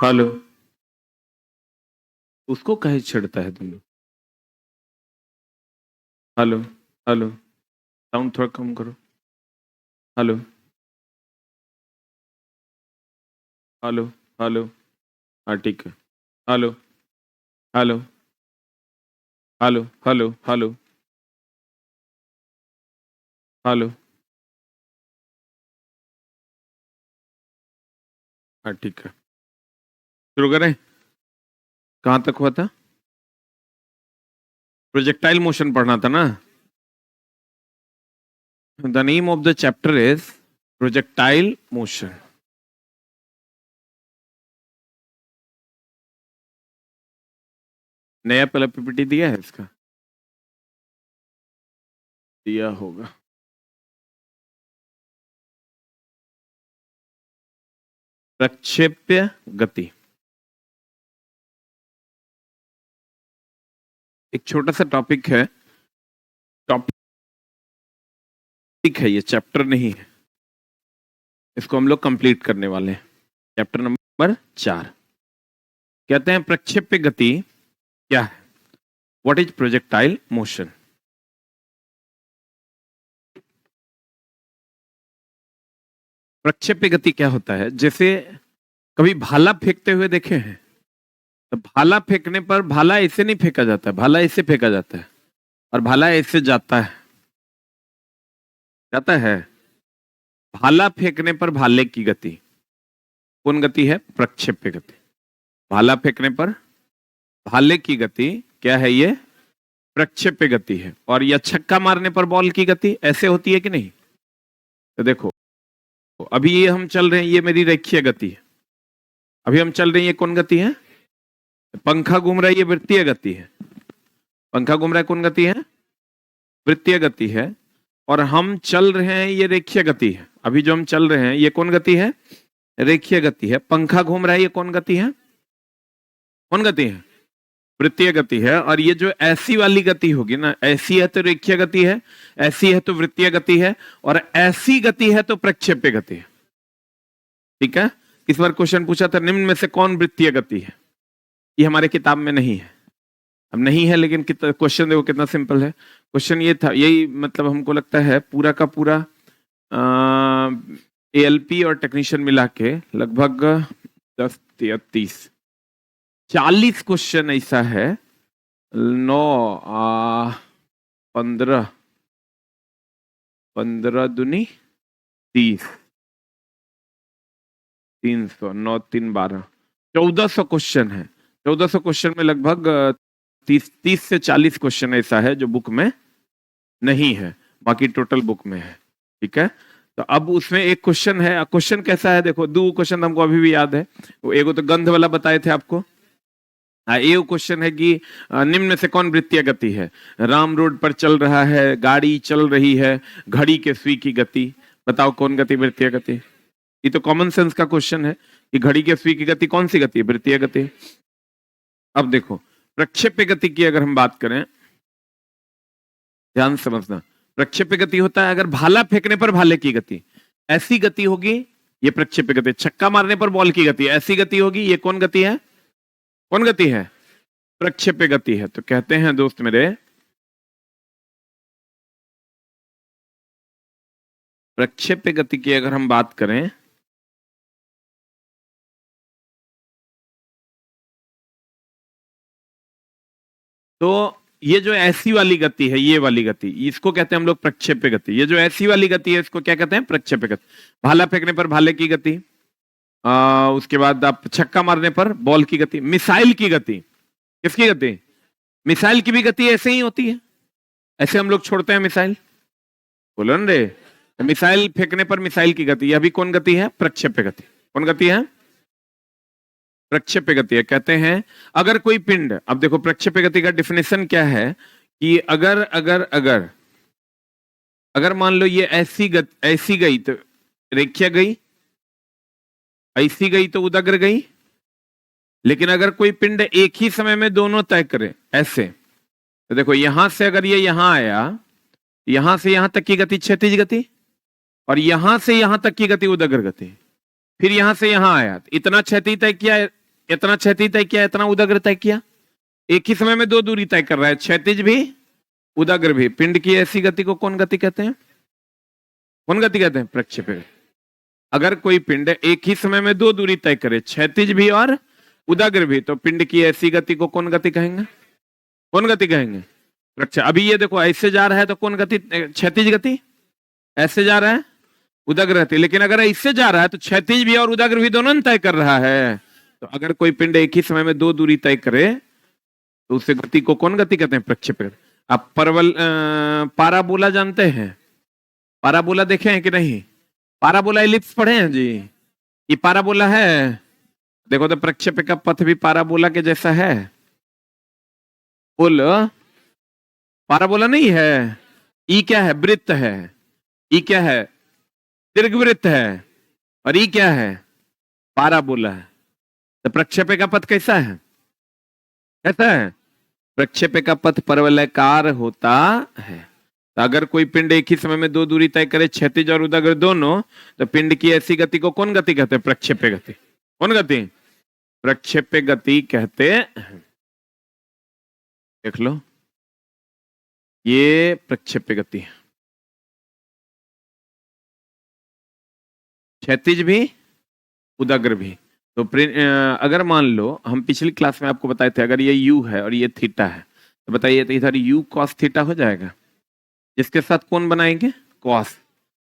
Hello. उसको कहे छेड़ता है तुम लोग। हेलो हेलो, साउंड थोड़ा कम करो। हेलो हेलो हेलो, हाँ ठीक है। Hello hello hello hello hello hello, हाँ ठीक है। शुरू करें? कहाँ तक हुआ था? प्रोजेक्टाइल मोशन पढ़ना था ना। The name of the chapter is projectile motion. नया पहला पीपीटी दिया है इसका? दिया होगा। प्रक्षेप्य गति एक छोटा सा टॉपिक है। टॉपिक है, ये चैप्टर नहीं है। इसको हम लोग कंप्लीट करने वाले हैं। चैप्टर नंबर 4 कहते हैं प्रक्षेप्य गति क्या है। What is projectile motion? प्रक्षेप्य गति क्या होता है? जैसे कभी भाला फेंकते हुए देखे हैं? तो भाला फेंकने पर भाला ऐसे नहीं फेंका जाता है, भाला ऐसे फेंका जाता है और भाला ऐसे जाता है। जाता है। भाला फेंकने पर भाले की गति कौन गति है? प्रक्षेप्य गति। भाला फेंकने पर भाले की गति क्या है? ये प्रक्षेप्य गति है। और यह छक्का मारने पर बॉल की गति ऐसे होती है कि नहीं? तो देखो, अभी ये हम चल रहे हैं, ये मेरी रेखीय गति है। अभी हम चल रहे हैं, ये कौन गति है? पंखा घूम रहा है, ये वृत्तीय गति है। पंखा घूम रहा है, कौन गति है? वृत्तीय गति है। और हम चल रहे हैं, ये रेखीय गति है। अभी जो हम चल रहे हैं, ये कौन गति है? रेखीय गति है। पंखा घूम रहा है, ये कौन गति है? कौन गति है? वृत्तीय गति है। और ये जो ऐसी वाली गति होगी ना, ऐसी है तो रेखीय गति है, ऐसी है तो वृत्तीय गति है, और ऐसी गति है तो प्रक्षेप्य गति है। ठीक है। इस बार क्वेश्चन पूछा था निम्न में से कौन वृत्तीय गति है? ये हमारे किताब में नहीं है। अब नहीं है, लेकिन क्वेश्चन देखो कितना सिंपल है। क्वेश्चन ये था, यही मतलब हमको लगता है पूरा का पूरा एएलपी और टेक्नीशियन मिला के लगभग 10 या 30 40 क्वेश्चन ऐसा है। 9 15 15 दूनी 30, 300, 9 3 12, 1400 क्वेश्चन है। 1400 क्वेश्चन में लगभग 30 से 40 क्वेश्चन ऐसा है जो बुक में नहीं है, बाकी टोटल बुक में है। ठीक है। तो अब उसमें एक क्वेश्चन है। क्वेश्चन कैसा है देखो, 2 क्वेश्चन हमको अभी भी याद है। एगो तो गंध वाला बताए थे आपको। ये क्वेश्चन है कि निम्न से कौन वृत्तीय गति है? राम रोड पर चल रहा है, गाड़ी चल रही है, घड़ी के सुई की गति, बताओ कौन गति वृत्तीय गति? ये तो कॉमन सेंस का क्वेश्चन है कि घड़ी के सुई की गति कौन सी गति है? वृत्तीय गति। अब देखो, प्रक्षेप्य गति की अगर हम बात करें, ध्यान समझना, प्रक्षेप्य गति होता है अगर भाला फेंकने पर भाले की गति, ऐसी गति होगी, ये प्रक्षेप्य गति। छक्का मारने पर बॉल की गति, ऐसी गति होगी, ये कौन गति है? कौन गति है? प्रक्षेप्य गति है। तो कहते हैं दोस्त मेरे, प्रक्षेप्य गति की अगर हम बात करें तो ये जो ऐसी वाली गति है, ये वाली गति, इसको कहते हैं हम लोग प्रक्षेप्य गति। ये जो ऐसी वाली गति है, इसको क्या कहते हैं? प्रक्षेप्य गति। भाला फेंकने पर भाले की गति, उसके बाद आप छक्का मारने पर बॉल की गति, मिसाइल की गति। किसकी गति? मिसाइल की भी गति ऐसे ही होती है, ऐसे हम लोग छोड़ते हैं मिसाइल। बोलो न रे, मिसाइल फेंकने पर मिसाइल की गति, यह भी कौन गति है? प्रक्षेप्य गति। कौन गति है? प्रक्षेप्य गति है। कहते हैं अगर कोई पिंड, अब देखो प्रक्षेप्य गति का डिफिनेशन क्या है कि अगर अगर अगर अगर मान लो ये ऐसी गई तो रेखीय गई, ऐसी गई तो उदग्र गई। लेकिन अगर कोई पिंड एक ही समय में दोनों तय करे ऐसे, तो देखो यहां से अगर ये यहां आया, यहां से यहां तक की गति क्षैतिज गति, और यहां से यहां तक की गति उदग्र गति, फिर यहां से यहां आया, इतना क्षैतिज तय किया, इतना क्षैतिज तय किया, इतना उदग्र तय किया, एक ही समय में दो दूरी तय कर रहा है, क्षैतिज भी उदग्र भी। पिंड की ऐसी गति को कौन गति कहते हैं? कौन गति कहते हैं? प्रक्षेप्य। अगर कोई पिंड एक ही समय में दो दूरी तय करे, क्षैतिज भी और उदग्र भी, तो पिंड की ऐसी गति को कौन गति कहेंगे? कौन गति कहेंगे? अभी ये देखो ऐसे जा रहा है तो कौन गति? क्षैतिज गति। ऐसे जा रहा है उदग्र गति। लेकिन अगर इससे जा रहा है तो क्षैतिज भी और उदग्र भी दोनों तय कर रहा है। तो अगर कोई पिंड एक ही समय में दो दूरी तय करे तो उस गति को कौन गति कहते हैं? प्रक्षेप्य। आप पाराबोला जानते हैं? पाराबोला देखे हैं कि नहीं? पाराबोला एलिप्स पढ़े हैं जी? ये पाराबोला है। देखो तो प्रक्षेप्य का पथ भी पाराबोला के जैसा है। बोलो, पाराबोला नहीं है। ई क्या है? वृत्त है। ई क्या है? दीर्घवृत्त है। और ई क्या है? पाराबोला है। तो प्रक्षेप्य का पथ कैसा है? कैसा है? प्रक्षेप्य का पथ परवलयाकार होता है। तो अगर कोई पिंड एक ही समय में दो दूरी तय करे, क्षैतिज और उदग्र दोनों, तो पिंड की ऐसी गति को कौन गति कहते हैं? प्रक्षेप्य गति। कौन गति? प्रक्षेप्य गति कहते हैं। देख लो, ये प्रक्षेप्य गति है। क्षैतिज भी उदग्र भी। तो अगर मान लो, हम पिछली क्लास में आपको बताए थे, अगर ये u है और ये थीटा है, तो बताइए तो इधर u cos थीटा हो जाएगा। इसके साथ कौन बनाएंगे? cos।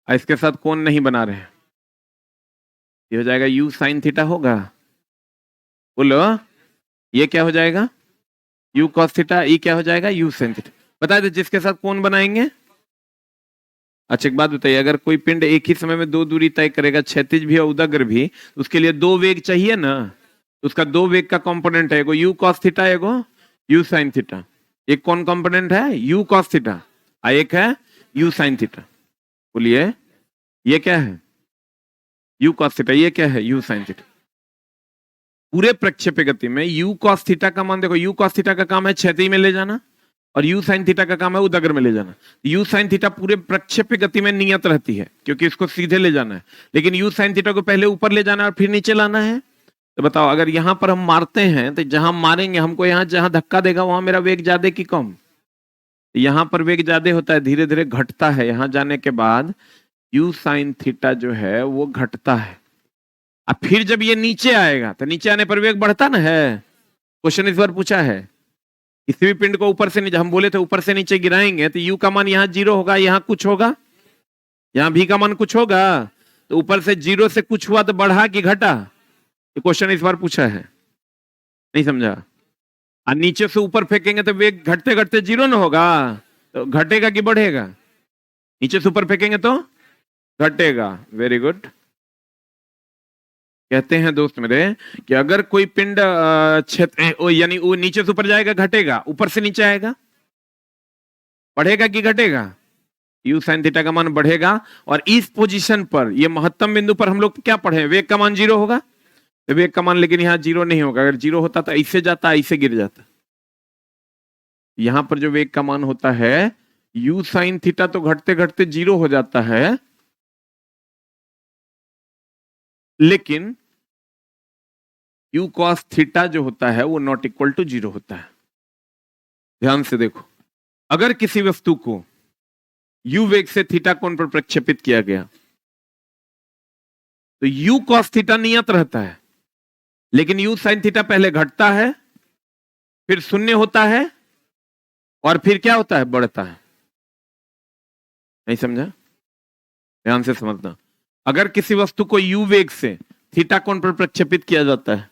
और इसके साथ कौन नहीं बना रहे हैं? ये हो जाएगा u sin थीटा होगा। बोलो, ये क्या हो जाएगा? u cos theta. ये क्या हो जाएगा? u sin theta. बता दे जिसके साथ कौन बनाएंगे। अच्छा एक बात बताइए, अगर कोई पिंड एक ही समय में दो दूरी तय करेगा, क्षैतिज भी और उदग्र भी, तो उसके लिए दो वेग चाहिए ना। उसका दो वेग का कंपोनेंट है, एगो u cos थीटा, एगो u sin थीटा। एक कौन कंपोनेंट है? u cos theta. और एक है u sin थीटा। बोलिए, ये क्या है? u cos theta. ये क्या है? u sin theta. पूरे प्रक्षेप्य गति में u cos थीटा का मान देखो, u cos थीटा का काम है क्षैतिज में ले जाना, और u sin थीटा का काम है उदग्र में ले जाना। u sin थीटा पूरे प्रक्षेप्य गति में नियत रहती है, क्योंकि इसको सीधे ले जाना है। लेकिन u sin थीटा को पहले ऊपर ले जाना और फिर नीचे लाना है। तो बताओ, अगर यहां पर हम मारते हैं तो जहां मारेंगे हमको, यहां जहां धक्का देगा वहां मेरा वेग ज्यादा कि कम? यहां पर वेग ज्यादा होता है, धीरे धीरे घटता है। यहां जाने के बाद u sin थीटा जो है वो घटता है। अब फिर जब ये नीचे आएगा तो नीचे आने पर वेग बढ़ता ना है। क्वेश्चन इस बार पूछा है, किसी भी पिंड को ऊपर से नीचे, हम बोले थे ऊपर से नीचे गिराएंगे तो u का मान यहाँ 0 होगा, यहाँ कुछ होगा, यहाँ v का मान कुछ होगा। तो ऊपर से 0 से कुछ हुआ तो बढ़ा कि घटा? ये क्वेश्चन इस बार पूछा है, नहीं समझा? और नीचे से ऊपर फेंकेंगे तो वेग घटते घटते 0 ना होगा, तो घटेगा कि बढ़ेगा? नीचे से ऊपर फेंकेंगे तो घटेगा। Very good. कहते हैं दोस्त मेरे कि अगर कोई पिंड यानी वो नीचे से ऊपर जाएगा घटेगा, ऊपर से नीचे आएगा बढ़ेगा कि घटेगा? u sin थीटा का मान बढ़ेगा। और इस पोजीशन पर, ये महत्तम बिंदु पर हम लोग क्या पढ़े? वेग का मान 0 होगा। तो वेग का मान लेकिन यहाँ 0 नहीं होगा। अगर 0 होता तो ऐसे जाता, ऐसे गिर जाता। यहां पर जो वेग का मान होता है u sin थीटा, तो घटते घटते 0 हो जाता है, लेकिन u cos थीटा जो होता है वो नॉट इक्वल टू 0 होता है। ध्यान से देखो, अगर किसी वस्तु को u वेग से थीटा कोण पर प्रक्षेपित किया गया तो u cos थीटा नियत रहता है, लेकिन u sin थीटा पहले घटता है, फिर शून्य होता है, और फिर क्या होता है? बढ़ता है। नहीं समझा? ध्यान से समझना। अगर किसी वस्तु को u वेग से थीटा कोण पर प्रक्षेपित किया जाता है,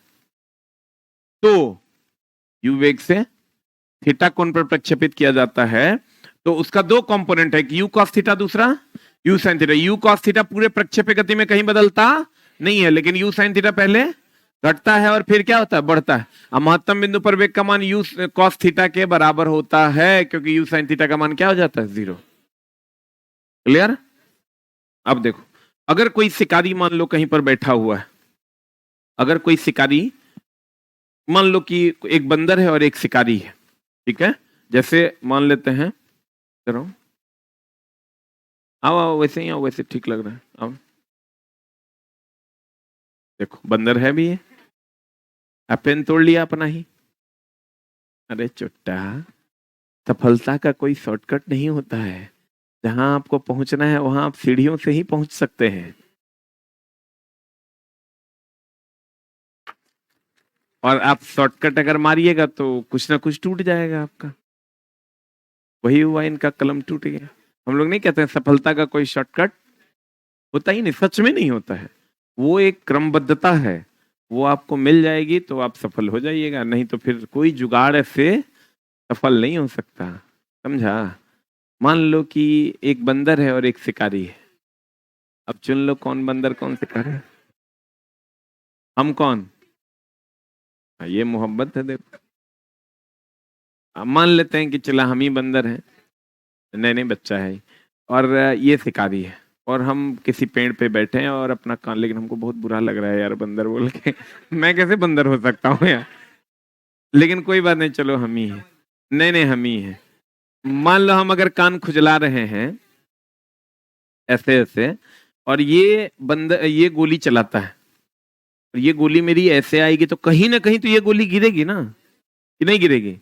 तो u वेग से थीटा कोण पर प्रक्षेपित किया जाता है, तो उसका दो कंपोनेंट है, कि u cos थीटा, दूसरा u sin theta. u cos theta पूरे प्रक्षेप्य गति में कहीं बदलता नहीं है, लेकिन u sin थीटा पहले घटता है और फिर क्या होता है? बढ़ता है। अब महत्तम बिंदु पर वेग का मान u cos थीटा के बराबर होता है, क्योंकि u sin थीटा का मान क्या हो जाता है? 0। क्लियर? अब देखो, अगर कोई शिकारी मान लो कहीं पर बैठा हुआ है, अगर कोई शिकारी, मान लो कि एक बंदर है और एक शिकारी है, ठीक है? जैसे मान लेते हैं, चलो आओ आओ, वैसे ही आओ, वैसे ठीक लग रहा है। आओ, देखो बंदर है भी है, पेन तोड़ लिया अपना ही। अरे चुट्टा, सफलता का कोई शॉर्टकट नहीं होता है। जहां आपको पहुंचना है वहां आप सीढ़ियों से ही पहुंच सकते हैं। और आप शॉर्टकट अगर मारिएगा तो कुछ ना कुछ टूट जाएगा आपका। वही हुआ, इनका कलम टूट गया। हम लोग नहीं कहते हैं सफलता का कोई शॉर्टकट होता ही नहीं, सच में नहीं होता है। वो एक क्रमबद्धता है, वो आपको मिल जाएगी तो आप सफल हो जाइएगा, नहीं तो फिर कोई जुगाड़ से सफल नहीं हो सकता। समझा? मान लो कि एक बंदर है और एक शिकारी है। अब चुन लो कौन बंदर कौन शिकारी है। हम कौन? ये मोहब्बत है देखो। अब मान लेते हैं कि चला हम ही बंदर हैं, नए नए बच्चा है, और ये शिकारी है, और हम किसी पेड़ पे बैठे हैं और अपना कान, लेकिन हमको बहुत बुरा लग रहा है यार बंदर बोल के। मैं कैसे बंदर हो सकता हूँ यार। लेकिन कोई बात नहीं, चलो हम ही हैं। नहीं नहीं, हम ही हैं। मान लो हम अगर कान खुजला रहे हैं ऐसे ऐसे, और ये बंदर ये गोली चलाता है, और ये गोली मेरी ऐसे आएगी तो कहीं ना कहीं तो ये गोली गिरेगी ना, कि नहीं गिरेगी?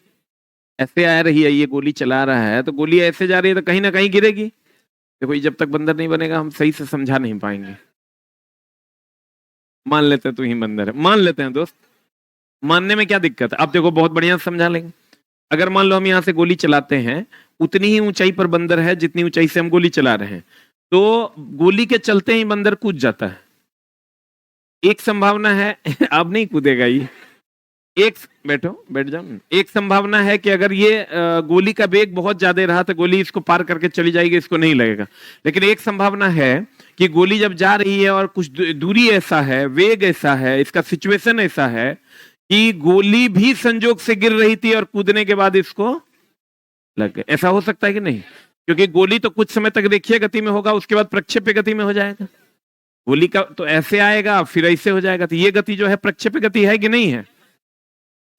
ऐसे आ रही है, ये गोली चला रहा है तो गोली ऐसे जा रही है तो कहीं ना कहीं गिरेगी। देखो, ये जब तक बंदर नहीं बनेगा हम सही से समझा नहीं पाएंगे। मान लेते हैं तू ही बंदर है, मान लेते हैं दोस्त। मानने में क्या दिक्कत है? अब देखो बहुत बढ़िया से समझा लेंगे। अगर मान लो हम यहाँ से गोली चलाते हैं, उतनी ही ऊंचाई पर बंदर है जितनी ऊंचाई से हम गोली चला रहे हैं, तो गोली के चलते ही बंदर कूद जाता है। एक संभावना है अब नहीं कूदेगा ये। एक बैठो, बैठ जाओ। एक संभावना है कि अगर ये गोली का वेग बहुत ज्यादा रहा तो गोली इसको पार करके चली जाएगी, इसको नहीं लगेगा। लेकिन एक संभावना है कि गोली जब जा रही है और कुछ दूरी ऐसा है, वेग ऐसा है, इसका सिचुएशन ऐसा है कि गोली भी संजोग से गिर रही थी और कूदने के बाद इसको लग गए। ऐसा हो सकता है कि नहीं? क्योंकि गोली तो कुछ समय तक रेखीय गति में होगा, उसके बाद प्रक्षेप्य गति में हो जाएगा। गोली का तो ऐसे आएगा फिर ऐसे हो जाएगा, तो ये गति जो है प्रक्षेप्य गति है कि नहीं है?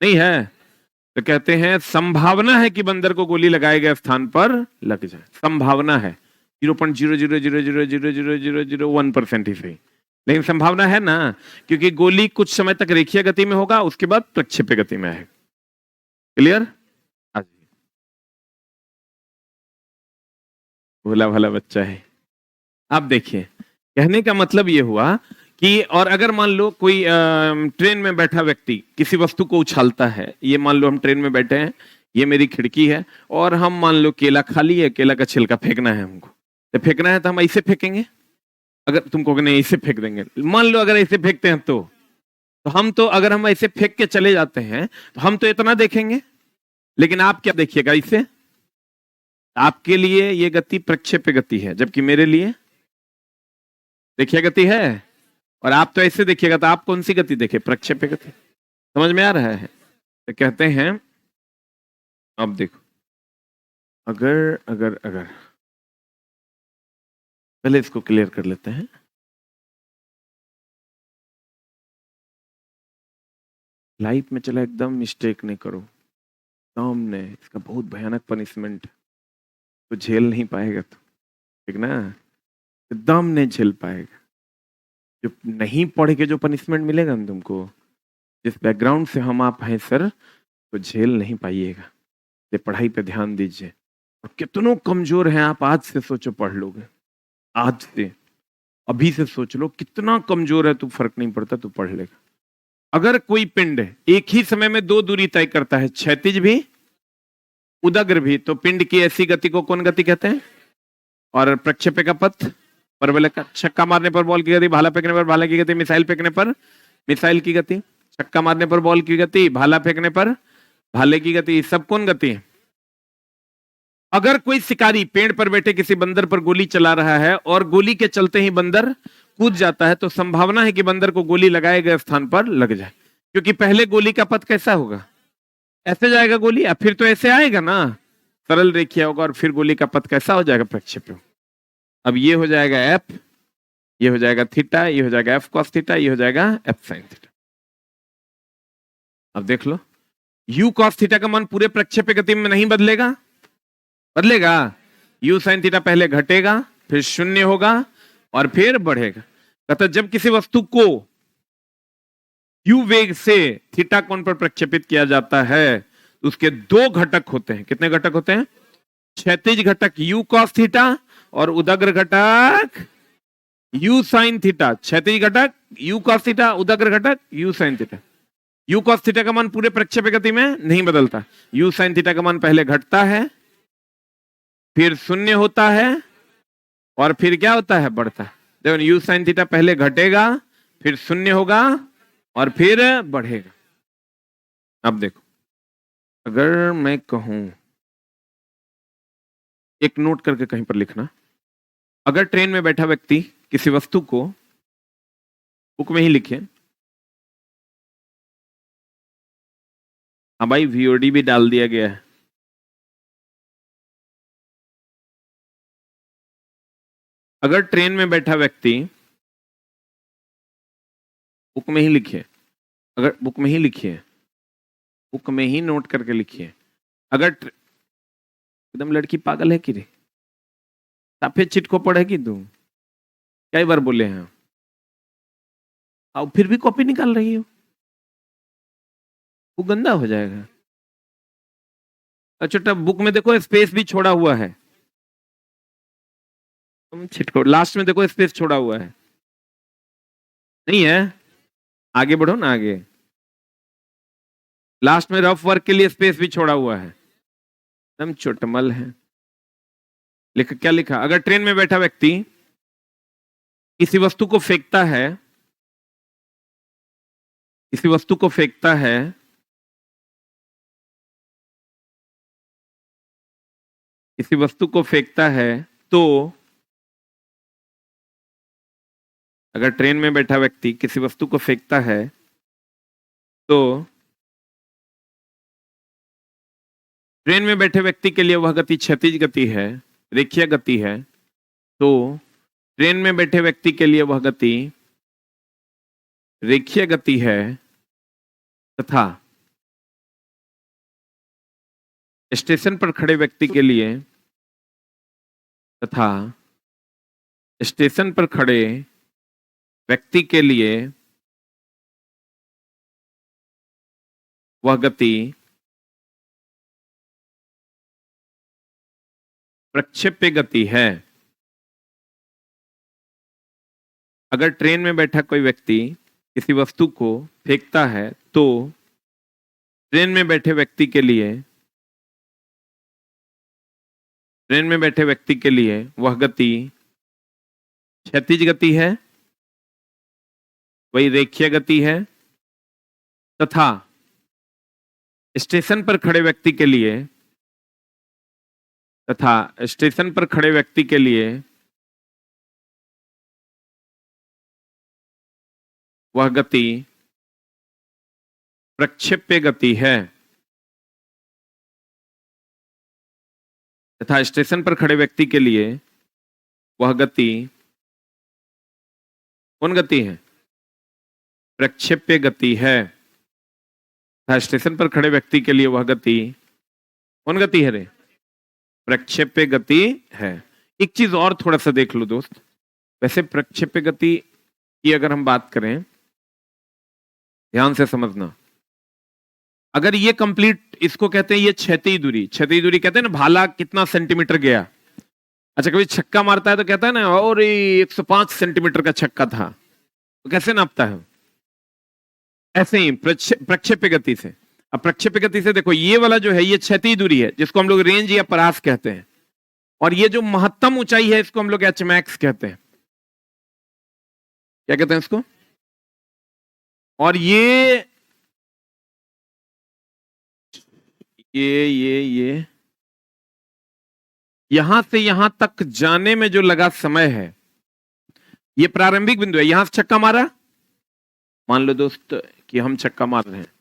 नहीं है। तो कहते हैं संभावना है कि बंदर को गोली लगाए गए स्थान पर लग जाए। संभावना है 0.000000001% ही सही, लेकिन संभावना है ना, क्योंकि गोली कुछ समय तक रेखीय गति में होगा, उसके बाद प्रक्षेप्य गति में आएगा। क्लियर? भोला भाला बच्चा है। आप देखिए, कहने का मतलब ये हुआ कि, और अगर मान लो कोई ट्रेन में बैठा व्यक्ति किसी वस्तु को उछालता है, ये मान लो हम ट्रेन में बैठे हैं, ये मेरी खिड़की है, और हम मान लो केला खा लिए, केला का छिलका फेंकना है हमको, तो फेंकना है तो हम ऐसे फेंकेंगे। अगर तुमको नहीं ऐसे फेंक देंगे, मान लो अगर ऐसे फेंकते हैं तो हम तो अगर हम ऐसे फेंक के चले जाते हैं तो हम तो इतना देखेंगे, लेकिन आप क्या देखिएगा? इसे आपके लिए ये गति प्रक्षेप्य गति है, जबकि मेरे लिए देखिए गति है। और आप तो ऐसे देखिएगा, तो आप कौन सी गति देखे? प्रक्षेप्य गति। समझ में आ रहा है? तो कहते हैं, अब देखो, अगर अगर अगर पहले इसको क्लियर कर लेते हैं। लाइफ में चला एकदम मिस्टेक नहीं करो, सामने इसका बहुत भयानक पनिशमेंट तो झेल नहीं पाएगा तो, ठीक ना? एकदम नहीं झेल पाएगा। जो नहीं पढ़ के जो पनिशमेंट मिलेगा ना तुमको, जिस बैकग्राउंड से हम आप हैं सर, तो झेल नहीं पाइएगा। ये पढ़ाई पे ध्यान दीजिए। और कितनों कमजोर हैं आप, आज से सोचो, पढ़ लोगे आज से, अभी से सोच लो कितना कमजोर है तू, फर्क नहीं पड़ता, तू पढ़ लेगा। अगर कोई पिंड एक ही समय में दो दूरी तय करता है, क्षैतिज भी उदग्र भी, तो पिंड की ऐसी गति को कौन गति कहते हैं? और प्रक्षेप्य का पथ, परवलय का, छक्का मारने पर बॉल की गति, भाला फेंकने पर भाला की गति, मिसाइल फेंकने पर मिसाइल की गति, छक्का मारने पर बॉल की गति, भाला फेंकने पर भाले की गति, सब कौन गति है? अगर कोई शिकारी पेड़ पर बैठे किसी बंदर पर गोली चला रहा है और गोली के चलते ही बंदर कूद जाता है, तो संभावना है कि बंदर को गोली लगाए गए स्थान पर लग जाए। क्योंकि पहले गोली का पथ कैसा होगा? ऐसे जाएगा गोली, फिर तो ऐसे आएगा ना, सरल रेखीय होगा, और फिर गोली का पथ कैसा हो जाएगा? प्रक्षेप्य। अब ये हो जाएगा एफ, ये हो जाएगा थीटा, ये हो जाएगा एफ कॉस थीटा, ये हो जाएगा एफ साइन थीटा। अब देख लो, यू कॉस थीटा का मान पूरे प्रक्षेप्य गति में नहीं बदलेगा, बदलेगा। यू साइन थीटा पहले घटेगा, फिर शून्य होगा, और फिर बढ़ेगा। कहता जब किसी वस्तु को u वेग से थीटा कोण पर प्रक्षेपित किया जाता है, उसके दो घटक होते हैं। कितने घटक होते हैं? क्षैतिज घटक u cos थीटा और उदग्र घटक u sin थीटा। क्षैतिज घटक u cos थीटा, उदग्र घटक u sin theta. u cos theta का मान पूरे प्रक्षेप गति में नहीं बदलता। u sin थीटा का मान पहले घटता है, फिर शून्य होता है और फिर क्या होता है? बढ़ता है। देखो u sin थीटा पहले घटेगा, फिर शून्य होगा और फिर बढ़ेगा। अब देखो, अगर मैं कहूं, एक नोट करके कहीं पर लिखना, अगर ट्रेन में बैठा व्यक्ति किसी वस्तु को, बुक में ही लिखिए, हाँ भाई वीओडी भी डाल दिया गया है। अगर ट्रेन में बैठा व्यक्ति, बुक में ही लिखिए, अगर बुक में ही लिखिए, बुक में ही नोट करके लिखिए, अगर एकदम लड़की पागल है कि रे, सफेद चिट को पढ़ेगी तू? कई बार बोले हैं और फिर भी कॉपी निकाल रही हो, वो गंदा हो जाएगा। अच्छा बुक में देखो स्पेस भी छोड़ा हुआ है, तुम छिटको लास्ट में देखो स्पेस छोड़ा हुआ है, नहीं है? आगे बढ़ो ना, आगे लास्ट में रफ वर्क के लिए स्पेस भी छोड़ा हुआ है। एकदम चोटमल है। क्या लिखा? अगर ट्रेन में बैठा व्यक्ति किसी वस्तु को फेंकता है, किसी वस्तु को फेंकता है, किसी वस्तु को फेंकता है, तो अगर ट्रेन में बैठा व्यक्ति किसी वस्तु को फेंकता है तो ट्रेन में बैठे व्यक्ति के लिए वह गति क्षैतिज गति है, रेखीय गति है। तो ट्रेन में बैठे व्यक्ति के लिए वह गति रेखीय गति है तथा स्टेशन पर खड़े व्यक्ति के लिए, तथा स्टेशन पर खड़े व्यक्ति के लिए वह गति प्रक्षेप्य गति है। अगर ट्रेन में बैठा कोई व्यक्ति किसी वस्तु को फेंकता है तो ट्रेन में बैठे व्यक्ति के लिए, ट्रेन में बैठे व्यक्ति के लिए वह गति क्षैतिज गति है, वही रेखीय गति है, तथा स्टेशन पर खड़े व्यक्ति के लिए, तथा स्टेशन पर खड़े व्यक्ति के लिए वह गति प्रक्षेप्य गति है। तथा स्टेशन पर खड़े व्यक्ति के लिए वह गति कौन गति है? प्रक्षेप्य गति है। तथा स्टेशन पर खड़े व्यक्ति के लिए वह गति कौन गति है रे? प्रक्षेप्य गति है। एक चीज और थोड़ा सा देख लो दोस्त, वैसे प्रक्षेप्य गति की अगर हम बात करें, ध्यान से समझना, अगर ये कंप्लीट, इसको कहते हैं ये क्षैतिज दूरी, क्षैतिज दूरी कहते हैं ना, भाला कितना सेंटीमीटर गया। अच्छा कभी छक्का मारता है तो कहता है ना और 105 सेंटीमीटर का छक्का था, तो कैसे नापता है? ऐसे ही प्रक्षेप्य गति से। अब प्रक्षेप्य गति से देखो, ये वाला जो है ये क्षैतिज दूरी है जिसको हम लोग रेंज या परास कहते हैं, और ये जो महत्तम ऊंचाई है इसको हम लोग एच मैक्स कहते हैं। क्या कहते हैं इसको? और ये यहां से यहां तक जाने में जो लगा समय है, ये प्रारंभिक बिंदु है। यहां से छक्का मारा, मान लो दोस्त कि हम छक्का मार रहे हैं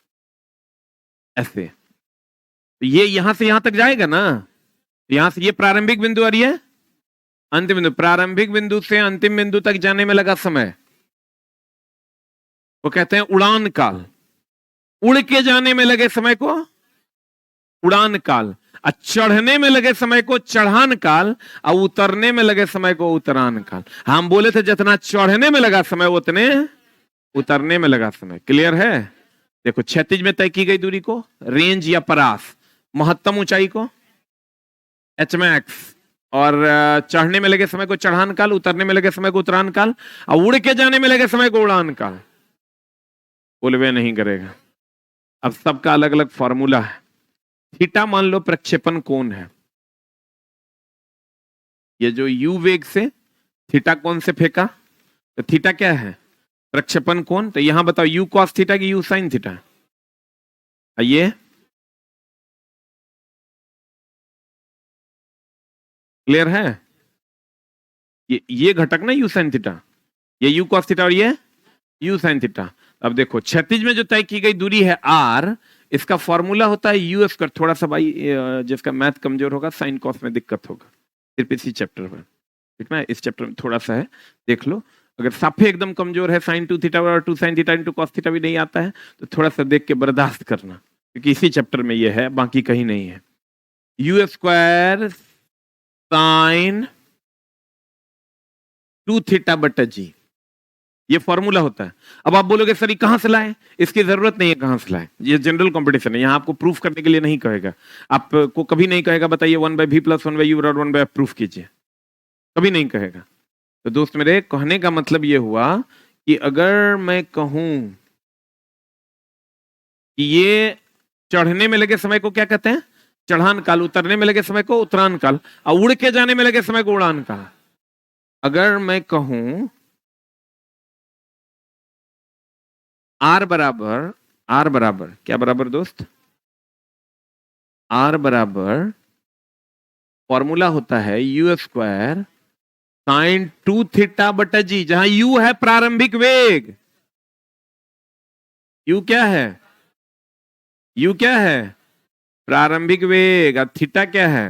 ऐसे, तो ये यहां से यहां तक जाएगा ना, यहां से ये प्रारंभिक बिंदु और ये अंतिम बिंदु, प्रारंभिक बिंदु से अंतिम बिंदु तक जाने में लगा समय वो कहते हैं उड़ान काल। उड़ के जाने में लगे समय को उड़ान काल, और चढ़ने में लगे समय को चढ़ान काल, और उतरने में लगे समय को उतरान काल। हम बोले थे जितना चढ़ने में लगा समय उतने उतरने में लगा समय। क्लियर है? देखो क्षैतिज में तय की गई दूरी को रेंज या परास, महत्तम ऊंचाई को एच मैक्स, और चढ़ने में लगे समय को चढ़ान काल, उतरने में लगे समय को उतरान काल, और उड़ के जाने में लगे समय को उड़ान काल। बोलवे नहीं करेगा। अब सबका अलग अलग फॉर्मूला है। थीटा मान लो प्रक्षेपण कोण है, ये जो यू वेग से थीटा कोण से फेंका, तो थीटा क्या है? प्रक्षेपण कोण। तो यहां बताओ यू कॉस थीटा की यू साइन थीटा? ये क्लियर है? ये घटक ना यू साइन थीटा, ये यू कॉस थीटा और ये यू साइन थीटा। अब देखो क्षैतिज में जो तय की गई दूरी है आर, इसका फॉर्मूला होता है यू स्क्वायर। थोड़ा सा भाई जिसका मैथ कमजोर होगा साइन कॉस में दिक्कत होगा, सिर्फ इसी चैप्टर में, ठीक ना? इस चैप्टर में थोड़ा सा है, देख लो। अगर साफे एकदम कमजोर है, साइन टू थीटा और two sine theta into cos theta भी नहीं आता है, तो थोड़ा सा देख के बर्दाश्त करना, क्योंकि इसी चैप्टर में ये है, बाकी कहीं नहीं है। You square sine two theta बटा जी, ये फॉर्मूला होता है। अब आप बोलोगे सर ये कहां से लाए? इसकी जरूरत नहीं है कहां से लाए, ये जनरल कंपटीशन है, यहां आपको प्रूफ करने के लिए नहीं कहेगा। आपको कभी नहीं कहेगा बताइए 1/v + 1/u और 1/f प्रूफ कीजिए, कभी नहीं कहेगा। तो दोस्त मेरे कहने का मतलब ये हुआ कि अगर मैं कहूं कि ये चढ़ने में लगे समय को क्या कहते हैं? चढ़ान काल, उतरने में लगे समय को उतरान काल, और उड़ के जाने में लगे समय को उड़ान काल। अगर मैं कहूं आर बराबर क्या बराबर दोस्त? आर बराबर फॉर्मूला होता है you square sine two theta बटा जी, जहां यू है प्रारंभिक वेग। यू क्या है? यू क्या है? प्रारंभिक वेग। और थीटा क्या है?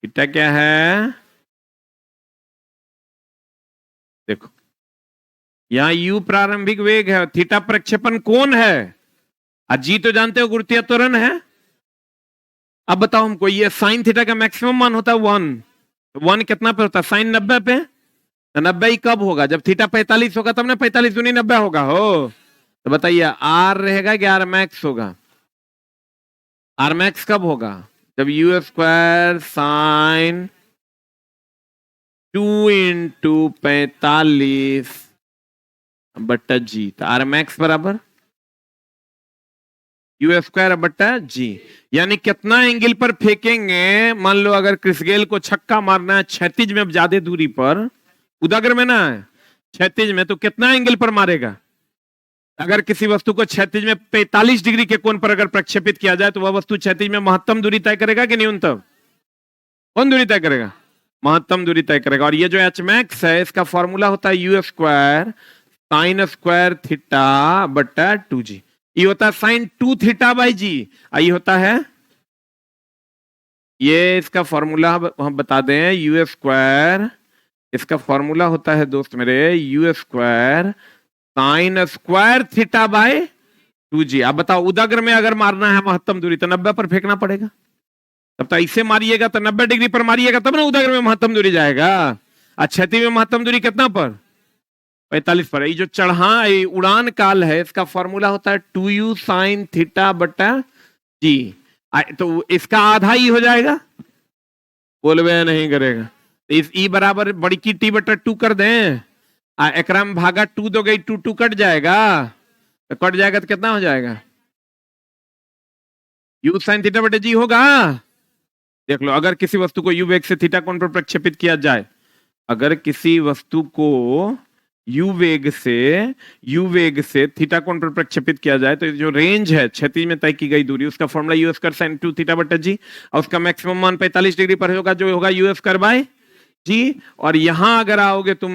थीटा क्या है? देखो यहां यू प्रारंभिक वेग है, थीटा प्रक्षेपण कोण है, और जी तो जानते हो गुरुत्वीय त्वरण है। अब बताओ हमको, ये साइन थीटा का मैक्सिमम मान होता है 1, 1 कितना पे होता है? साइन 90 पे। 90 ही कब होगा? जब थीटा 45 होगा तब ना 45 दूनी 90 होगा हो। तो बताइए आर रहेगा कि आर मैक्स होगा? आर मैक्स कब होगा? जब यू स्क्वायर साइन 2 × 45 बट्टा जी, तो आर मैक्स बराबर यू स्क्वायर बट्टा जी। यानी कितना एंगल पर फेंकेंगे? मान लो अगर क्रिस गेल को छक्का मारना है क्षैतिज में ज्यादा दूरी पर, उदागर में ना है क्षैतिज में, तो कितना एंगल पर मारेगा? अगर किसी वस्तु को क्षैतिज में 45 डिग्री के कोण पर अगर प्रक्षेपित किया जाए, तो वह वस्तु क्षैतिज में महत्तम दूरी तय करेगा कि न्यूनतम? कौन दूरी तय करेगा? महत्तम दूरी तय करेगा। और ये जो एच मैक्स है, इसका फॉर्मूला होता है you square sine square theta बट्टा 2g। ये होता है साइन 2 थीटा बाई जी। ये होता है, ये इसका फॉर्मूला हम बता दें, यू स्क्वायर, इसका फॉर्मूला होता है दोस्त मेरे you square sine square theta by 2g। अब बताओ उदाग्र में अगर मारना है महत्तम दूरी, तो 90 पर फेंकना पड़ेगा। तब तो ऐसे मारिएगा तो 90 डिग्री पर मारिएगा तब ना उदाग्र में महत्तम दूरी जाएगा। क्षैतिज में महत्तम दूरी कितना पर? 45 पर। ये जो उड़ान काल है, इसका फॉर्मूला होता है 2u साइन थीटा बटा जी। तो इसका आधा ही हो जाएगा, बोलवे नहीं करेगा। इस ई बराबर बड़ी की टी बटा 2 कर दें, एकराम भागा 2 दो गई 2 2 कट जाएगा, तो कट जाएगा तो कितना हो जाएगा? यू साइन थीटा बटे जी होगा। देख लो, अगर किसी वस्तु को यू वेग से थीटा कोण पर प्रक्षेपित किया जाए, अगर किसी वस्तु को यू वेग से थीटा कोण पर प्रक्षेपित किया जाए, तो जो रेंज है क्षैतिज में तय की गई दूरी, उसका formula you square sine 2 theta बटा जी, और उसका मैक्सिमम मान 45 डिग्री पर होगा, जो होगा यू स्क्वायर बाय जी। और यहां अगर आओगे तुम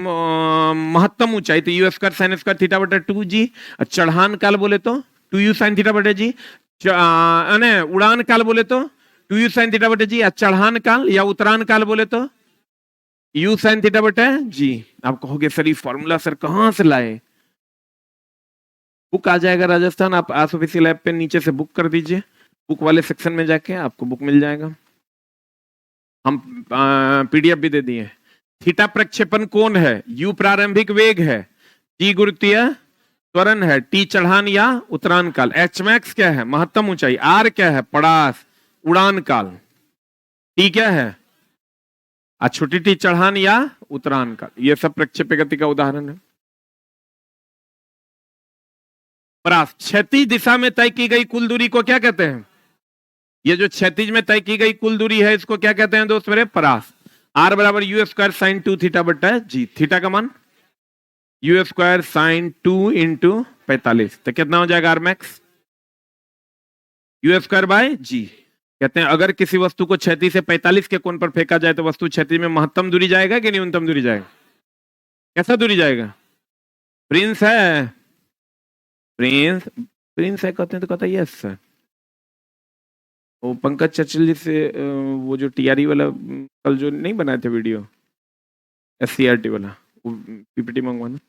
महत्तम ऊंचाई, तो you square sine square theta बटा 2g। चढ़ान काल बोले तो 2u साइन थीटा बटा जी, उड़ान काल बोले तो 2u साइन थीटा बटा जी, चढ़ान काल या उतरान काल बोले तो u साइन थीटा बटा जी। आप कहोगे सर ये फॉर्मूला सर कहां से लाए? बुक आ जाएगा राजस्थान, आप आस ऑफिशियल ऐप पे नीचे से बुक कर दीजिए, बुक वाले सेक्शन में जाके आपको बुक मिल जाएगा। हम पीडीएफ भी दे दिए। थीटा प्रक्षेपण कोण है, यू प्रारंभिक वेग है, टी गुरुत्वीय त्वरण है, टी चढ़ान या उतरान काल, एच मैक्स क्या है महत्तम ऊंचाई, आर क्या है पड़ास उड़ान काल, टी क्या है छोटी टी चढ़ान या उतरान काल। ये सब प्रक्षेप्य गति का उदाहरण है। परास, क्षैतिज दिशा में तय की गई कुल दूरी को क्या कहते हैं, ये जो क्षैतिज में तय की गई कुल दूरी है इसको क्या कहते हैं दोस्त मेरे, परास। आर बराबर यू स्क्वायर साइन 2 थीटा बटा जी, थीटा का मान यू स्क्वायर साइन 2 इंटू 45, तो कितना हो जाएगा R max, u square by g. कहते हैं अगर किसी वस्तु को क्षैतिज से 45 के कोण पर फेंका जाए तो वस्तु क्षैतिज में महत्तम दूरी जाएगा कि न्यूनतम दूरी जाएगा, कैसा दूरी जाएगा, प्रिंस है, प्रिंस प्रिंस है कहते हैं तो कहता है यस सर। वो पंकज चर्चिल जी से वो जो टीआरई वाला कल जो नहीं बनाए थे वीडियो एससीईआरटी वाला, वो पीपीटी मंगवाना।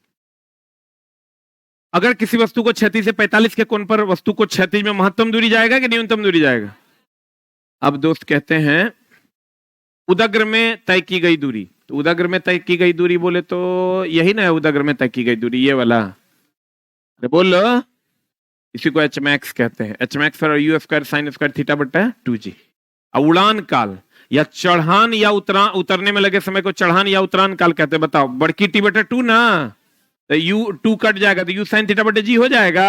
अगर किसी वस्तु को क्षैतिज से 45 के कोण पर वस्तु को क्षैतिज में महत्तम दूरी जाएगा कि न्यूनतम दूरी जाएगा। अब दोस्त कहते हैं उदग्र में तय की गई दूरी, तो उदग्र में तय की गई दूरी बोले तो यही ना है उदग्र में तय की गई दूरी, ये वाला बोल लो, इसी को एच मैक्स कहते हैं, एच मैक्स और you square sine square theta बटा 2g। उड़ान काल या चढ़ान या उतरने में लगे समय को चढ़ान या उतरान काल कहते हैं। बताओ बड़की टी बटा 2 ना, तो यू 2 कट जाएगा तो यू साइन थीटा बटा जी हो जाएगा।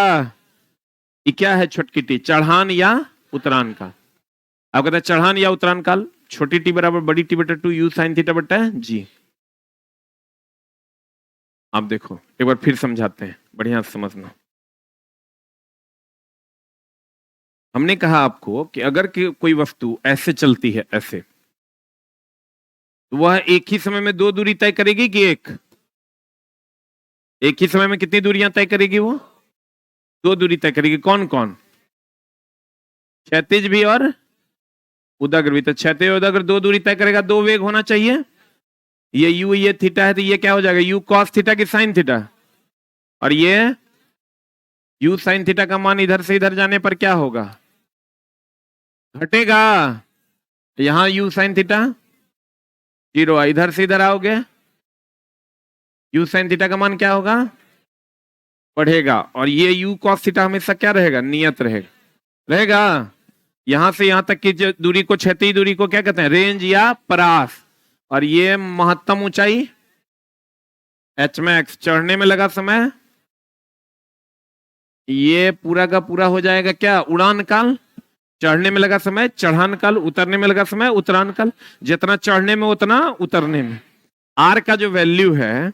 ये क्या है छोटकी टी, चढ़ान या उतरान काल। आप कहते हैं चढ़ान या उतरान काल, छोटी टी बराबर बड़ी टी बटा 2 यू साइन थीटा बटा जी। आप देखो एक बार फिर समझाते हैं, बढ़िया समझना। हमने कहा आपको कि अगर कोई वस्तु ऐसे चलती है ऐसे, तो वह एक ही समय में 2 दूरी तय करेगी कि एक ही समय में कितनी दूरियां तय करेगी, वो 2 दूरी तय करेगी। कौन कौन, क्षैतिज भी और उदग्र भी। तो क्षैतिज उदग्र 2 दूरी तय करेगा, 2 वेग होना चाहिए, ये यू ये थीटा है तो ये क्या हो जाएगा यू कॉस थीटा की साइन थीटा, और ये यू साइन थीटा का मान इधर से इधर जाने पर क्या होगा, घटेगा। यहां यू साइन थीटा 0, इधर से इधर आओगे यू साइन थीटा का मान क्या होगा, बढ़ेगा, और ये यू कॉस थीटा हमेशा क्या रहेगा, नियत रहेगा। यहां से यहां तक की दूरी को, क्षैतिज दूरी को क्या कहते हैं, रेंज या परास, और ये महत्तम ऊंचाई एच मैक्स, चढ़ने में लगा समय ये पूरा का पूरा हो जाएगा क्या, उड़ान काल, चढ़ने में लगा समय चढ़ान काल, उतरने में लगा समय उतरान काल। जितना चढ़ने में उतना उतरने में। आर का जो वैल्यू है,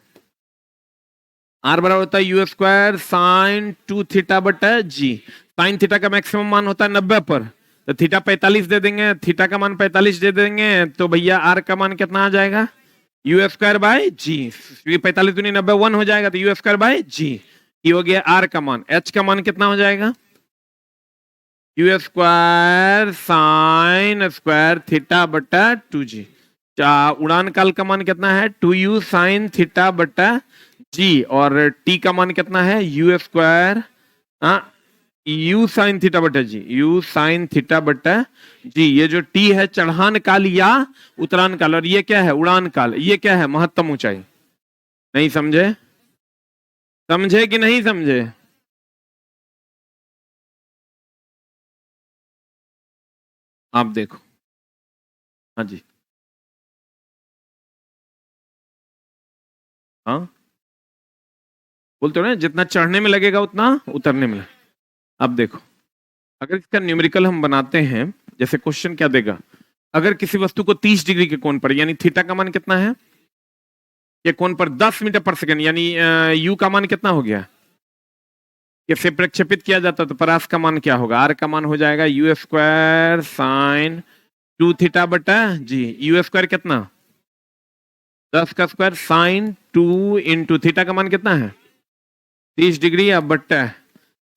आर बराबर होता है यू स्क्वायर साइन 2 थीटा बटा जी। साइन थीटा का मैक्सिमम मान होता है 90 पर, तो थीटा 45 दे देंगे, थीटा का मान 45 दे देंगे, तो भैया आर का मान कितना आ जाएगा, यू स्क्वायर बाय जी। 45 दूनी 90 1 हो जाएगा, तो यू स्क्वायर बाय जी। ये हो गया आर का मान। एच का मान कितना हो जाएगा, you square sine square theta बटा 2g। उड़ान काल का मान कितना है, 2u साइन थीटा बटा जी, और टी का मान कितना है, you square you sine theta बटा जी, यू साइन थीटा बटा जी। ये जो टी है चढ़ान काल या उतरान काल, और ये क्या है उड़ान काल, ये क्या है महत्तम ऊंचाई। नहीं समझे, समझे कि नहीं समझे। आप देखो, हाँ जी, हाँ बोलते हो ना, जितना चढ़ने में लगेगा उतना उतरने में लगेगा। अब देखो, अगर इसका न्यूमेरिकल हम बनाते हैं, जैसे क्वेश्चन क्या देगा, अगर किसी वस्तु को 30 डिग्री के कोण पर, यानी थीटा का मान कितना है, ये कोण पर 10 मीटर पर सेकंड, यानी यू का मान कितना हो गया, इसे प्रक्षेपित किया जाता तो परास का मान क्या होगा, आर का मान हो जाएगा यू स्क्वायर साइन 2 थीटा बटा जी। यू स्क्वायर कितना, 10 का स्क्वायर साइन 2 इंटू थीटा का मान कितना है 30 डिग्री, अब बट्टा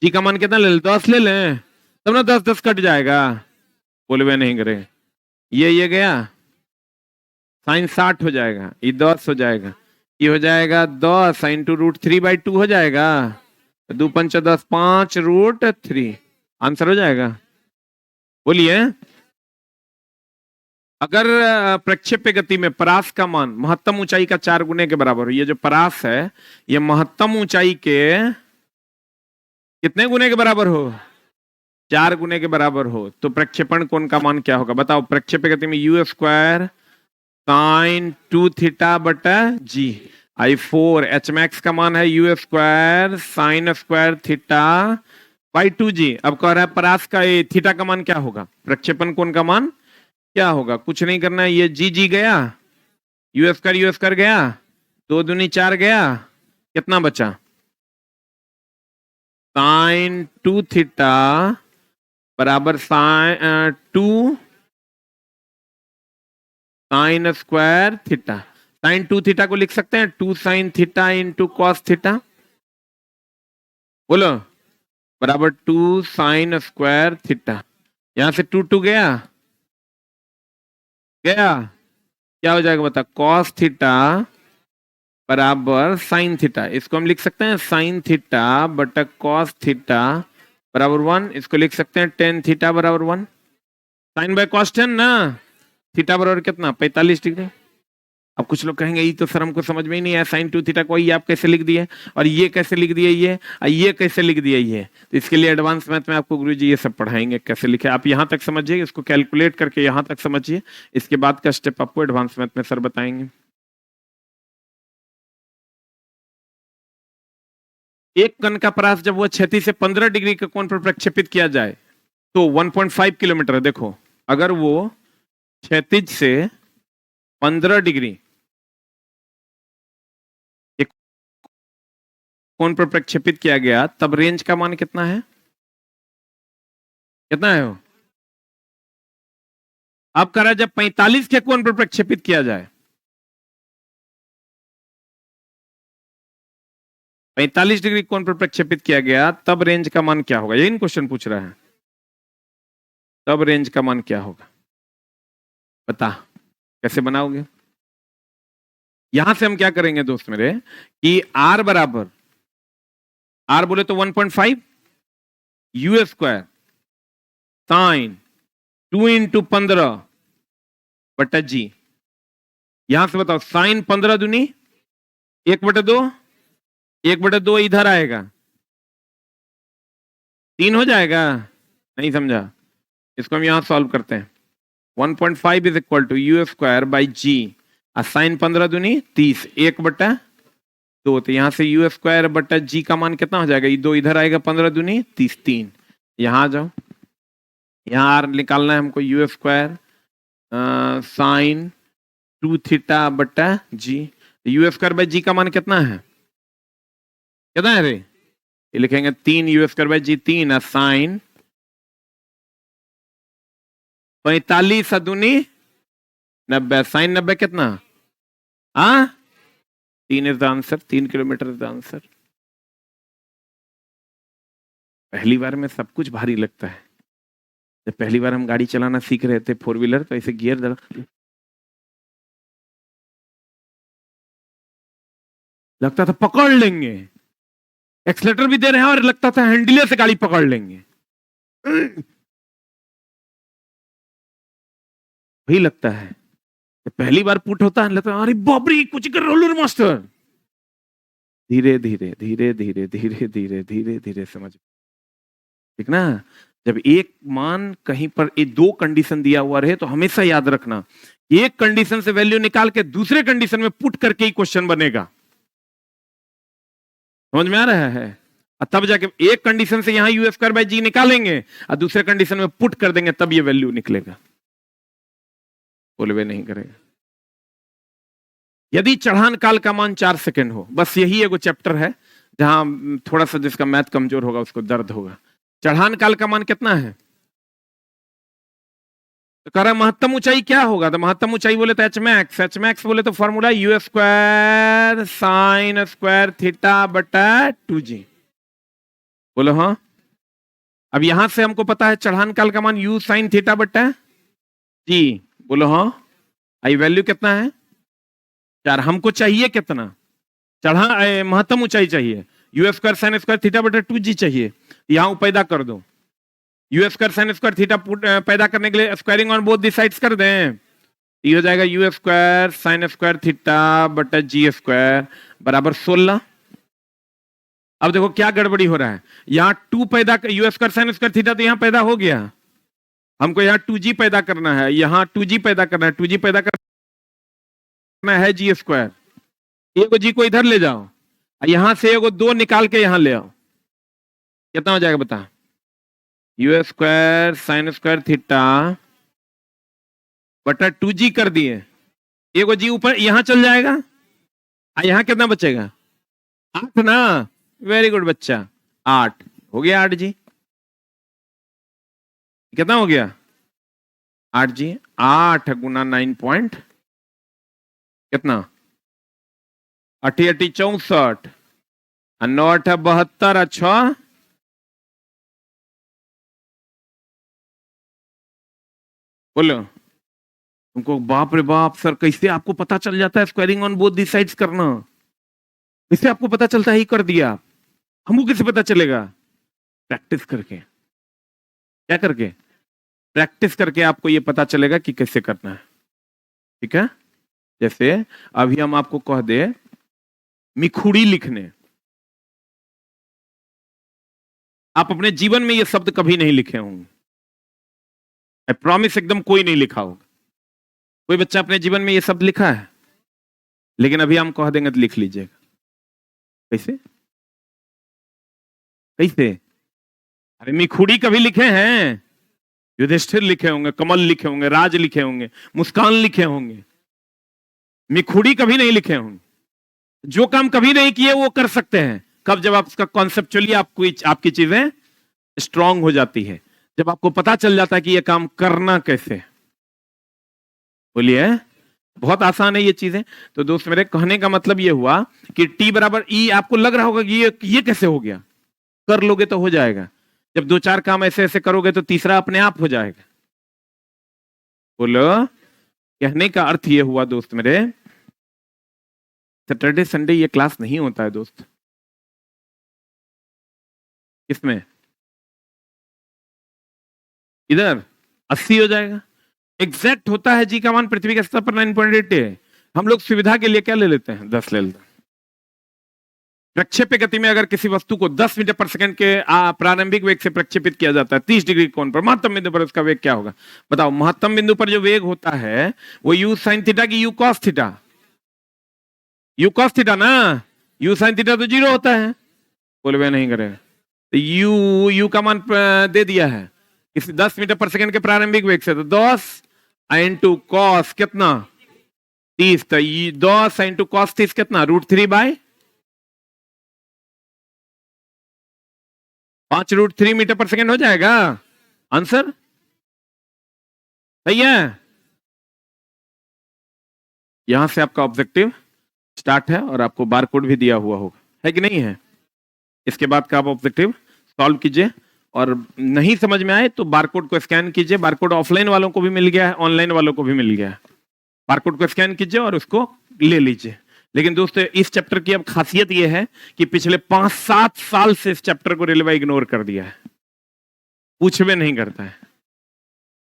जी का मान कितना ले ले, 10 ले लें, तब ना 10 10 कट जाएगा, बोले वे नहीं करें, ये गया साइन 60 हो जाएगा, ये 10 हो जाएगा, ये हो जाएगा 10 साइन टू रूट 3/2 हो जाएगा, 2 पंच 10 5 रूट 3 आंसर हो जाएगा। बोलिए अगर प्रक्षेप्य गति में परास का मान महत्तम ऊंचाई का 4 गुने के बराबर हो, ये जो परास है ये महत्तम ऊंचाई के कितने गुने के बराबर हो? 4 गुने के बराबर हो, तो प्रक्षेपण कोण का मान क्या होगा? बताओ। प्रक्षेप्य गति में यू स्क्वायर साइन 2 थीटा बटा जी। I4 एच मैक्स का मान है you square sine square theta by 2g। अब कह रहा है परास का थीटा का मान क्या होगा? प्रक्षेपण कोण का मान क्या होगा? कुछ नहीं करना है, ये जी गया, यू स्क्वायर गया, 2 दूनी 4 गया, कितना बचा? साइन 2 थीटा बराबर sine 2 sine square theta. Sine 2 theta को लिख सकते हैं 2 sine theta into cos theta, बोलो, बराबर 2 साइन स्क्वायर थीटा। यहां से 2 गया, क्या हो जाएगा बता? कॉस थीटा बराबर साइन थीटा। इसको हम लिख सकते हैं साइन थीटा बटा कॉस थीटा बराबर 1। इसको लिख सकते हैं टेन थीटा बराबर 1। साइन बाय कॉस 10 ना, थीटा बराबर कितना? 45 डिग्री। अब कुछ लोग कहेंगे ये तो सर हमको समझ में ही नहीं आया, साइन 2 थीटा को ये आप कैसे लिख दिए, और ये कैसे लिख दिए, ये कैसे लिख दिया ये? तो इसके लिए एडवांस मैथ में आपको गुरुजी ये सब पढ़ाएंगे कैसे लिखे। आप यहां तक समझिए, इसको कैलकुलेट करके यहां तक समझिए, इसके बाद का स्टेप आपको एडवांस मैथ में सर बताएंगे। एक कण का परास जब वो क्षैतिज से 15 डिग्री के कोण पर प्रक्षेपित किया जाए तो 1.5 किलोमीटर है। देखो, अगर वो क्षैतिज से 15 डिग्री एक कोण पर प्रक्षेपित किया गया, तब रेंज का मान कितना है? कितना है वो? अब कह रहा है जब 45 के कोण पर प्रक्षेपित किया जाए, 45 डिग्री कोण पर प्रक्षेपित किया गया, तब रेंज का मान क्या होगा? यही क्वेश्चन पूछ रहा है। तब रेंज का मान क्या होगा बता, कैसे बनाओगे? यहां से हम क्या करेंगे दोस्त मेरे कि आर बराबर, आर बोले तो 1.5 यू स्क्वायर साइन 2 इंटू 15 बटा जी। यहां से बताओ, साइन 15 दूनी 1/2, 1/2 इधर आएगा, 3 हो जाएगा। नहीं समझा? इसको हम यहां सॉल्व करते हैं। 1.5 is equal to u square by g, sine 15 दूनी 30, 1/2, तो यहां से यू स्क्वायर बटा जी का मान कितना हो जाएगा? ये 2 इधर आएगा, 15 दूनी 30, 3। यहां आ जाओ, यहां आर निकालना है हमको, यू स्क्वायर साइन 2 थीटा बटा जी। यू स्क्वायर बाई जी का मान कितना है? कितना है रे? ये लिखेंगे 3 u square by g, 3 sine 45 दूनी 90, साइन 90 कितना? 3 is the answer, 3 kilometre is the answer. पहली बार में सब कुछ भारी लगता है। जब पहली बार हम गाड़ी चलाना सीख रहे थे 4 व्हीलर, तो ऐसे गियर लगता था पकड़ लेंगे, एक्सीलरेटर भी दे रहे हैं और लगता था हैंडल से गाड़ी पकड़ लेंगे। वही लगता है पहली बार पुट होता है, लगता है अरे बाप रे कुछ कर रोलर मास्टर। धीरे धीरे धीरे धीरे धीरे धीरे धीरे धीरे समझ, ठीक ना? जब एक मान कहीं पर एक 2 कंडीशन दिया हुआ रहे तो हमेशा याद रखना, एक कंडीशन से वैल्यू निकाल के दूसरे कंडीशन में पुट करके ही क्वेश्चन बनेगा। समझ में आ रहा है? और तब जाके एक कंडीशन से यहां यू स्क्वायर बाई जी निकालेंगे और दूसरे कंडीशन में पुट कर देंगे, तब ये वैल्यू निकलेगा। बोलवे नहीं करेगा। यदि चढ़ान काल का मान 4 सेकंड हो, बस यही एगो चैप्टर है जहां थोड़ा सा जिसका मैथ कमजोर होगा उसको दर्द होगा। चढ़ान काल का मान कितना है? तो कह रहा महत्तम ऊंचाई क्या होगा? तो महत्तम ऊंचाई बोले तो एच मैक्स, एच मैक्स बोले तो formula you square sine square theta बटा 2g। बोलो हाँ। अब यहां से हमको पता है चढ़ान काल का मान u साइन थीटा बटा जी। बोलो हाँ। आई वैल्यू कितना है? 4। हमको चाहिए कितना? चढ़ा महत्तम ऊंचाई चाहिए, you square sine square theta बटा 2g चाहिए। यहां पैदा कर दो, you square sine square theta पैदा करने के लिए squaring on both the sides कर दें, ये हो जाएगा you square sine square theta बटा जी स्क्वायर बराबर 16। अब देखो क्या गड़बड़ी हो रहा है, यहां 2 पैदा you square sine square theta तो यहां पैदा हो गया, हमको यहाँ 2g पैदा करना है, यहाँ 2g पैदा करना है, 2g पैदा करना है जी स्क्वायर। एगो जी को इधर ले जाओ, यहां से एगो 2 निकाल के यहां ले आओ, कितना हो जाएगा बता? You square sine square theta बटा 2g कर दिए, एगो जी ऊपर यहां चल जाएगा, यहां कितना बचेगा? 8 ना। वेरी गुड बच्चा, 8 हो गया। 8g कितना हो गया? 8g 8 गुना 9 पॉइंट कितना? 8 8 64 और 9 8 72 और 6 बोलो। तुमको बाप रे बाप सर, कैसे आपको पता चल जाता है squaring on both the sides करना? कैसे आपको पता चलता है? ही कर दिया, हमको कैसे पता चलेगा? प्रैक्टिस करके। क्या करके? प्रैक्टिस करके आपको ये पता चलेगा कि कैसे करना है। ठीक है, जैसे अभी हम आपको कह दे मिखुड़ी लिखने, आप अपने जीवन में ये शब्द कभी नहीं लिखे होंगे, आई प्रॉमिस, एकदम कोई नहीं लिखा होगा। कोई बच्चा अपने जीवन में ये शब्द लिखा है? लेकिन अभी हम कह देंगे तो लिख लीजिएगा। कैसे? कैसे? अरे मिखुड़ी कभी लिखे हैं? युधिष्ठिर लिखे होंगे, कमल लिखे होंगे, राज लिखे होंगे, मुस्कान लिखे होंगे, मिखुड़ी कभी नहीं लिखे होंगे। जो काम कभी नहीं किए वो कर सकते हैं कब? जब आप उसका कॉन्सेप्चुअली आपकी चीजें स्ट्रांग हो जाती है, जब आपको पता चल जाता है कि ये काम करना कैसे। बोलिए, बहुत आसान है ये चीजें। तो दोस्त मेरे, कहने का मतलब ये हुआ कि T बराबर E, आपको लग रहा होगा कि ये कैसे हो गया? कर लोगे तो हो जाएगा। जब 2-4 काम ऐसे ऐसे करोगे तो तीसरा अपने आप हो जाएगा। बोलो, कहने का अर्थ ये हुआ दोस्त मेरे, सैटरडे संडे ये क्लास नहीं होता है दोस्त। किसमें? इधर 80 हो जाएगा, एग्जैक्ट होता है। जी का मान पृथ्वी के सतह पर 9.8 है। हम लोग सुविधा के लिए क्या ले लेते हैं? 10 ले लेते हैं। प्रक्षेप्य गति में अगर किसी वस्तु को 10 मीटर पर सेकंड के प्रारंभिक वेग से प्रक्षेपित किया जाता है 30 डिग्री कोण पर, महत्तम बिंदु पर उसका वेग क्या होगा? बताओ। महत्तम बिंदु पर जो वेग होता है वो यू साइन थीटा की you cos theta? You cos theta ना। यू साइन थीटा तो 0 होता है। बोले वे नहीं करेगा तो यू का मान दे दिया है किसी 10 मीटर पर सेकंड के प्रारंभिक वेग से, तो 10 इंटू कॉस कितना? 30। तो 10 इंटू कॉस 30 कितना? √3/5 √3 मीटर पर सेकंड हो जाएगा। आंसर सही है। यहां से आपका ऑब्जेक्टिव स्टार्ट है और आपको बार कोड भी दिया हुआ होगा, है कि नहीं है? इसके बाद का आप ऑब्जेक्टिव सॉल्व कीजिए, और नहीं समझ में आए तो बारकोड को स्कैन कीजिए। बारकोड ऑफलाइन वालों को भी मिल गया है, ऑनलाइन वालों को भी मिल गया है। बारकोड को स्कैन कीजिए और उसको ले लीजिए। लेकिन दोस्तों, इस चैप्टर की अब खासियत यह है कि पिछले 5-7 साल से इस चैप्टर को रेलवे इग्नोर कर दिया है, पूछवे नहीं करता है।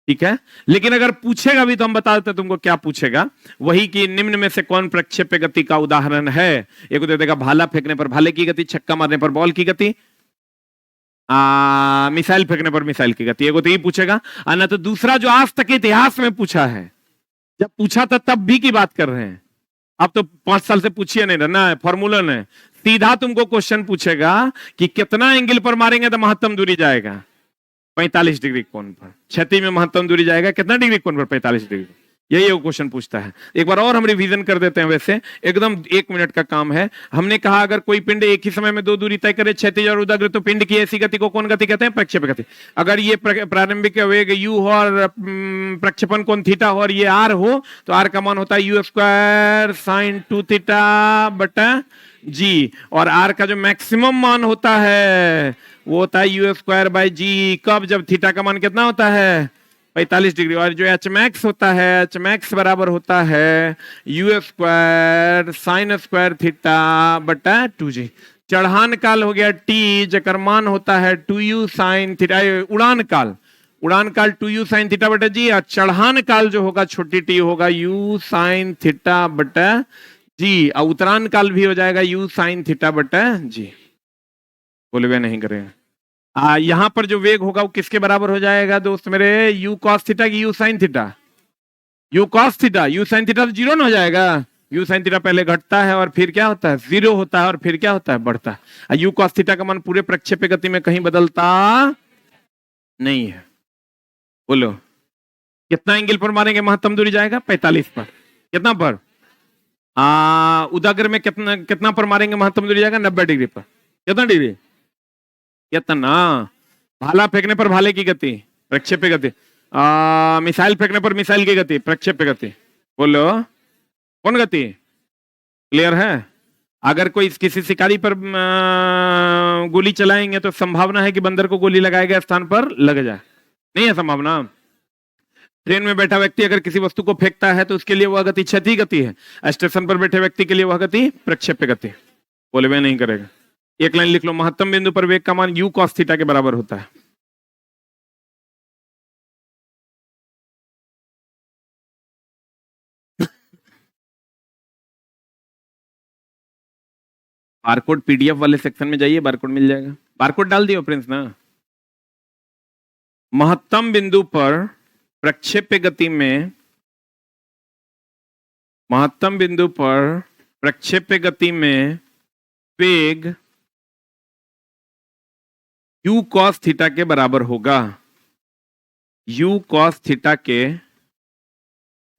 ठीक है, लेकिन अगर पूछेगा भी तो हम बता देते तुमको क्या पूछेगा। वही कि निम्न में से कौन प्रक्षेप्य गति का उदाहरण है? एक दे देगा भाला फेंकने पर भाले की गति, छक्का मारने पर बॉल की गति, मिसाइल फेंकने पर मिसाइल की गति। एगो तो ये पूछेगा, ना तो दूसरा जो आज तक इतिहास में पूछा है, जब पूछा था तब भी की बात कर रहे हैं, अब तो 5 साल से पूछिए नहीं ना, फॉर्मूला नहीं, सीधा तुमको क्वेश्चन पूछेगा कि कितना एंगल पर मारेंगे तो महत्तम दूरी जाएगा? 45 डिग्री कोण पर। क्षति में महत्तम दूरी जाएगा कितना डिग्री कोण पर? 45 डिग्री। यही वो क्वेश्चन पूछता है। एक बार और हम रिवीजन कर देते हैं, वैसे एकदम 1 मिनट का काम है। हमने कहा अगर कोई पिंड एक ही समय में 2 दूरी तय करे, क्षैतिज और उदाग्र, तो पिंड की ऐसी गति को कौन गति कहते हैं? प्रक्षेपण गति। अगर ये प्रारंभिक वेग u हो और प्रक्षेपण कोण थीटा हो और ये r हो, तो r का मान होता है u स्क्वायर साइन 2 थीटा बटा g, और r का जो मैक्सिमम मान होता है वो होता है u स्क्वायर बाई g। कब? जब थीटा का मान कितना होता है? 45 डिग्री। और जो एच मैक्स होता है, एच मैक्स बराबर होता है you square sine square theta बटा 2g। चढ़ान काल हो गया t, जकर मान होता है 2u साइन थीटा। उड़ान काल, उड़ान काल 2u साइन थीटा बटा जी, और चढ़ान काल जो होगा छोटी टी होगा u साइन थीटा बटा जी, और उतरान काल भी हो जाएगा u साइन थीटा बटा जी। बोले वे नहीं करेगा। यहां पर जो वेग होगा वो किसके बराबर हो जाएगा दोस्त मेरे, u cos थीटा की u sine theta, u cos theta u sine theta तो जीरो ना हो जाएगा। u साइन थीटा पहले घटता है और फिर क्या होता है, जीरो होता है और फिर क्या होता है, बढ़ता है। u cos थीटा का मान पूरे प्रक्षेप्य गति में कहीं बदलता नहीं है। बोलो कितना एंगल पर मारेंगे महत्तम दूरी जाएगा, 45 पर। कितना पर, उदागर में कितना कितना पर मारेंगे महत्तम दूरी जाएगा, 90 डिग्री पर। कितना डिग्री, कितना, भाला फेंकने पर भाले की गति प्रक्षेप्य गति, मिसाइल फेंकने पर मिसाइल की गति प्रक्षेप्य गति। बोलो कौन गति, क्लियर है। अगर कोई किसी शिकारी पर गोली चलाएंगे तो संभावना है कि बंदर को गोली लगाए गए स्थान पर लग जाए, नहीं है संभावना। ट्रेन में बैठा व्यक्ति अगर किसी वस्तु को फेंकता है तो उसके लिए वह गति क्षैतिज गति है, स्टेशन पर बैठे व्यक्ति के लिए वह गति प्रक्षेप्य गति। बोले वे नहीं करेगा। एक लाइन लिख लो, महत्तम बिंदु पर वेग का मान u cos थीटा के बराबर होता है। बारकोड पीडीएफ वाले सेक्शन में जाइए, बारकोड मिल जाएगा। बारकोड डाल दियो प्रिंस ना। महत्तम बिंदु पर प्रक्षेप्य गति में, महत्तम बिंदु पर प्रक्षेप्य गति में वेग u cos थीटा के बराबर होगा, u cos थीटा के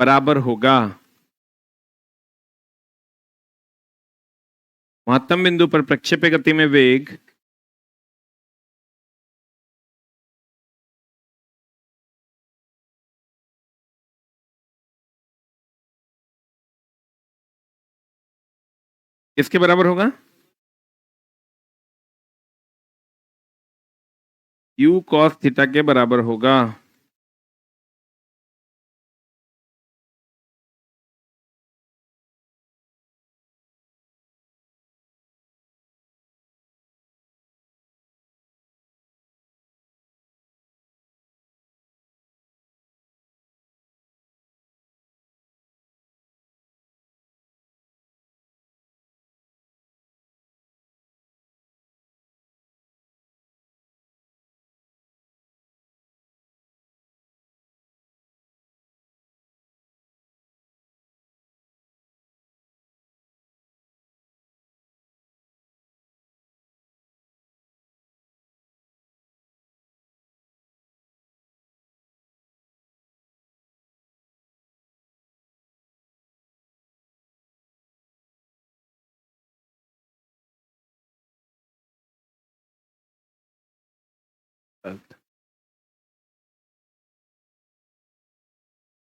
बराबर होगा। महत्तम बिंदु पर प्रक्षेप्य गति में वेग किसके बराबर होगा, u cos थीटा के बराबर होगा।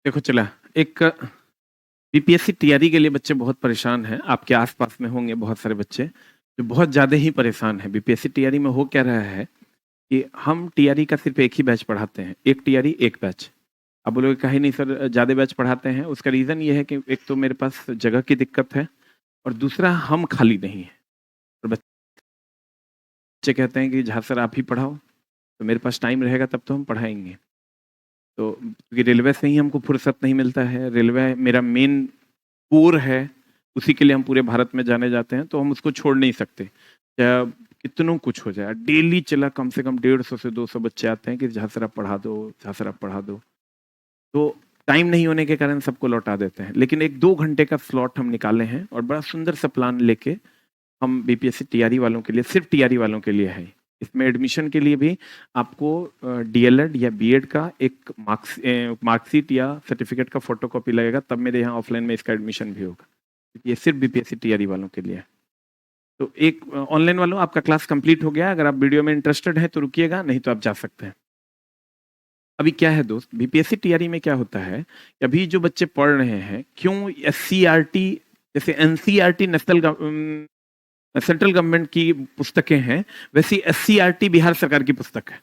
देखो चला, एक बीपीएससी टीआरई के लिए बच्चे बहुत परेशान हैं, आपके आसपास में होंगे बहुत सारे बच्चे जो बहुत ज्यादा ही परेशान हैं। बीपीएससी टीआरई में हो क्या रहा है कि हम टीआरई का सिर्फ एक ही बैच पढ़ाते हैं, एक टीआरई एक बैच। अब बोलोगे कहीं नहीं सर ज्यादा बैच पढ़ाते हैं, उसका रीजन ये है कि एक तो मेरे पास जगह की दिक्कत है और दूसरा हम खाली नहीं है। और बच्चे कहते हैं कि जहाँ सर आप ही पढ़ाओ, तो मेरे पास टाइम रहेगा तब तो हम पढ़ाएंगे। तो क्योंकि रेलवे से ही हमको फुर्सत नहीं मिलता है, रेलवे मेरा मेन कोर है, उसी के लिए हम पूरे भारत में जाने जाते हैं, तो हम उसको छोड़ नहीं सकते चाहे कितनों कुछ हो जाए। डेली चला कम से कम 150 से 200 बच्चे आते हैं कि जहाँ सर आप पढ़ा दो, जहाँ सर आप पढ़ा दो। तो टाइम नहीं होने के कारण सबको लौटा देते हैं, लेकिन 1-2 घंटे का स्लॉट हम निकाले हैं और बड़ा सुंदर सा प्लान लेके हम बीपीएससी टीआरई वालों के लिए, सिर्फ टीआरई वालों के लिए है। इसमें एडमिशन के लिए भी आपको डीएलएड या बीएड का एक मार्कशीट या सर्टिफिकेट का फोटोकॉपी लगेगा, तब मेरे यहाँ ऑफलाइन में इसका एडमिशन भी होगा। ये सिर्फ बीपीएससी टीआरई वालों के लिए है। तो एक ऑनलाइन वालों आपका क्लास कंप्लीट हो गया, अगर आप वीडियो में इंटरेस्टेड हैं तो रुकिएगा, नहीं तो आप जा सकते हैं। अभी क्या है दोस्त, बीपीएससी टीआरई में क्या होता है, अभी जो बच्चे पढ़ रहे हैं, क्यों एससीईआरटी जैसे एनसीईआरटी नेशनल सेंट्रल गवर्नमेंट की पुस्तकें हैं, वैसी एससीईआरटी बिहार सरकार की पुस्तक है।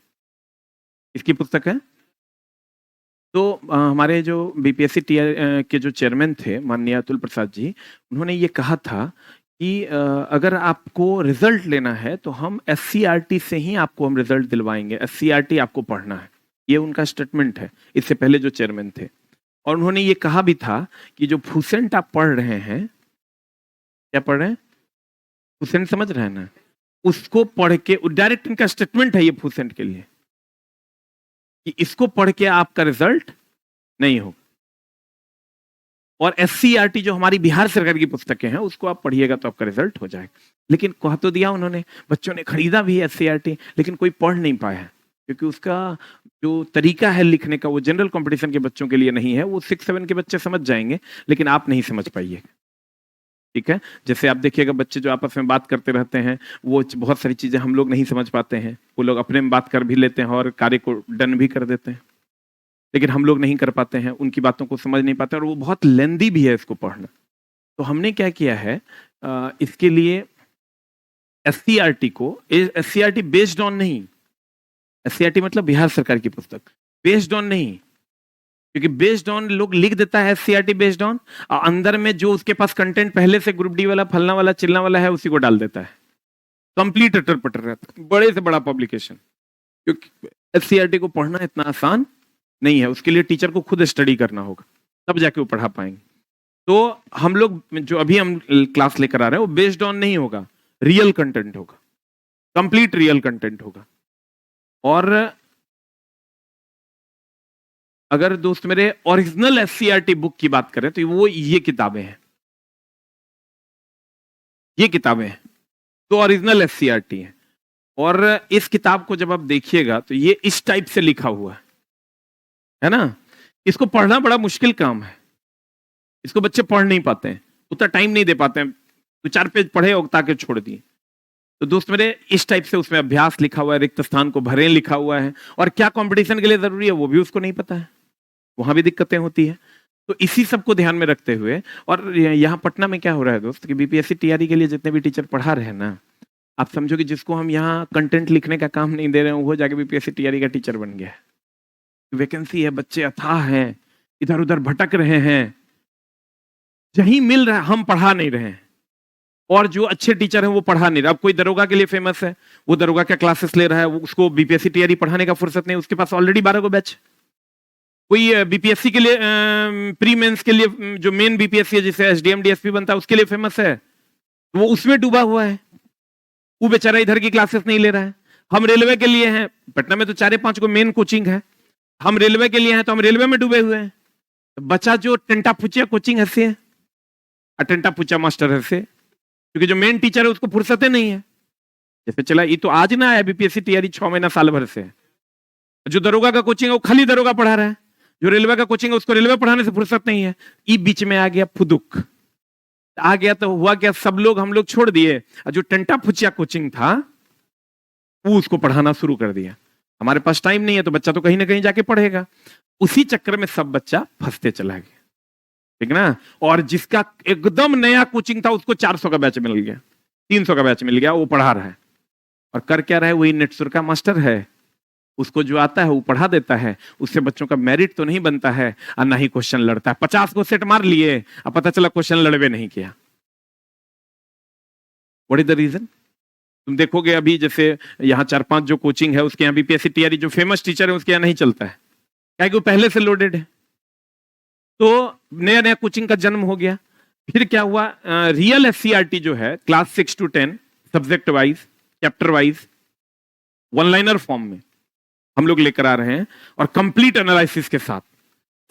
इसकी पुस्तक है। तो हमारे जो बीपीएससी टीआर के जो चेयरमैन थे माननीय अतुल प्रसाद जी, उन्होंने ये कहा था कि अगर आपको रिजल्ट लेना है तो हम एससीईआरटी से ही आपको हम रिजल्ट दिलवाएंगे, एससीईआरटी आपको पढ़ना है। ये उनका स्टेटमेंट है, इससे पहले जो चेयरमैन थे। और उन्होंने ये कहा भी था कि जो फुसेंट आप पढ़ रहे हैं, क्या पढ़ रहे हैं, फुसेंट समझ रहे हैं ना, उसको पढ़ के, डायरेक्ट इनका स्टेटमेंट है ये फुसेंट के लिए, कि इसको पढ़ के आपका रिजल्ट नहीं हो। और एससीईआरटी जो हमारी बिहार सरकार की पुस्तकें हैं उसको आप पढ़िएगा तो आपका रिजल्ट हो जाएगा। लेकिन कह तो दिया उन्होंने, बच्चों ने खरीदा भी एससीईआरटी, लेकिन कोई पढ़ नहीं पाया है, क्योंकि उसका जो तरीका है लिखने का वो जनरल कंपटीशन के बच्चों के लिए नहीं है। वो 6-7 के बच्चे समझ जाएंगे, लेकिन आप नहीं समझ पाइएगा। ठीक है, जैसे आप देखिएगा बच्चे जो आपस में बात करते रहते हैं, वो बहुत सारी चीजें हम लोग नहीं समझ पाते हैं। वो लोग अपने में बात कर भी लेते हैं और कार्य को डन भी कर देते हैं, लेकिन हम लोग नहीं कर पाते हैं, उनकी बातों को समझ नहीं पाते, और वो बहुत लेंदी भी है इसको पढ़ना। तो हमने क्या किया है, इसके लिए एससीईआरटी को, एससीईआरटी बेस्ड ऑन नहीं, एससीईआरटी मतलब बिहार सरकार की पुस्तक, बेस्ड ऑन नहीं, क्योंकि बेस्ड ऑन लोग लिख देता है एससीईआरटी बेस्ड ऑन, और अंदर में जो उसके पास कंटेंट पहले से ग्रुप डी वाला, फलना वाला, चिलना वाला है, उसी को डाल देता है। कंप्लीट अटर पटर रहता है, बड़े से बड़ा पब्लिकेशन। क्योंकि एससीईआरटी को पढ़ना इतना आसान नहीं है, उसके लिए टीचर को खुद स्टडी करना होगा, तब जाके वो पढ़ा पाएंगे। तो हम लोग जो अभी हम क्लास लेकर आ रहे हैं वो बेस्ड ऑन नहीं होगा, रियल कंटेंट होगा, कंप्लीट रियल कंटेंट होगा। और अगर दोस्त मेरे ओरिजिनल एससीईआरटी बुक की बात करें तो वो ये किताबें हैं, ये किताबें हैं, तो ओरिजिनल एससीईआरटी है। और इस किताब को जब आप देखिएगा तो ये इस टाइप से लिखा हुआ है ना, इसको पढ़ना बड़ा मुश्किल काम है, इसको बच्चे पढ़ नहीं पाते हैं, उतना टाइम नहीं दे पाते हैं, 2-4 पेज पढ़े और ताकि छोड़ दिए। तो दोस्त मेरे इस टाइप से उसमें अभ्यास लिखा हुआ है, रिक्त स्थान को भरें लिखा हुआ है, और क्या कंपटीशन के लिए जरूरी है वो भी उसको नहीं पता है, वहां भी दिक्कतें होती है। तो इसी सब को ध्यान में रखते हुए, और यहाँ पटना में क्या हो रहा है दोस्त, कि बीपीएससी टीआरई के लिए जितने भी टीचर पढ़ा रहे हैं ना, आप समझो कि जिसको हम यहाँ कंटेंट लिखने का काम नहीं दे रहे हैं, वो जाके बीपीएससी टीआरई का टीचर बन गया है। वैकेंसी है, बच्चे अथाह हैं, इधर उधर भटक रहे हैं, जहीं मिल रहा है हम पढ़ा नहीं रहे हैं, और जो अच्छे टीचर हैं वो पढ़ा नहीं रहे। अब कोई दरोगा के लिए फेमस है, वो दरोगा क्या क्लासेस ले रहा है, वो उसको बीपीएससी टीआरई पढ़ाने का फुर्सत नहीं, उसके पास ऑलरेडी 12 को बैच। कोई बीपीएससी के लिए, प्री मेंस के लिए, जो मेन बीपीएससी है जिसे एसडीएम डीएसपी बनता है, उसके लिए फेमस है, वो उसमें डूबा हुआ है, वो बेचारा इधर की क्लासेस नहीं ले रहा है। हम रेलवे के लिए हैं, पटना में तो 4-5 को मेन कोचिंग है, हम रेलवे के लिए हैं तो हम रेलवे में डूबे हुए हैं। बच्चा जो टेंटा पुचिया कोचिंग ऐसे है, टेंटा पुचा मास्टर ऐसे, क्योंकि जो मेन टीचर है उसको फुर्सतें नहीं है। जैसे चला, ये तो आज ना आया बीपीएससी टीआरई 6 महीना साल भर से, जो दरोगा का कोचिंग है वो खाली दरोगा पढ़ा रहा है, जो रेलवे का कोचिंग है उसको रेलवे पढ़ाने से फुर्सत नहीं है। ई बीच में आ गया फुदुक, आ गया तो हुआ क्या, सब लोग हम लोग छोड़ दिए, जो टेंटा फुचिया कोचिंग था वो उसको पढ़ाना शुरू कर दिया। हमारे पास टाइम नहीं है तो बच्चा तो कहीं ना कहीं जाके पढ़ेगा, उसी चक्कर में सब बच्चा फंसते चला गया, ठीक ना। और जिसका एकदम नया कोचिंग था उसको 400 का बैच मिल गया, 300 का बैच मिल गया, वो पढ़ा रहा है, और कर क्या रहा है, वही नेटसुर का मास्टर है, उसको जो आता है वो पढ़ा देता है, उससे बच्चों का मेरिट तो नहीं बनता है और ना ही क्वेश्चन लड़ता है। 50 को सेट मार लिए, अब पता चला क्वेश्चन लड़वे नहीं किया। What is the reason? तुम देखोगे अभी जैसे यहाँ 4-5 जो कोचिंग है उसके यहाँ बीपीएससी टीआरई जो फेमस टीचर है उसके यहाँ नहीं चलता है, क्या कि वो पहले से लोडेड है। तो नया नया कोचिंग का जन्म हो गया। फिर क्या हुआ, रियल एससीईआरटी जो है class 6 to 10 subject wise, chapter wise, one liner form में हम लोग लेकर आ रहे हैं, और कंप्लीट एनालिसिस के साथ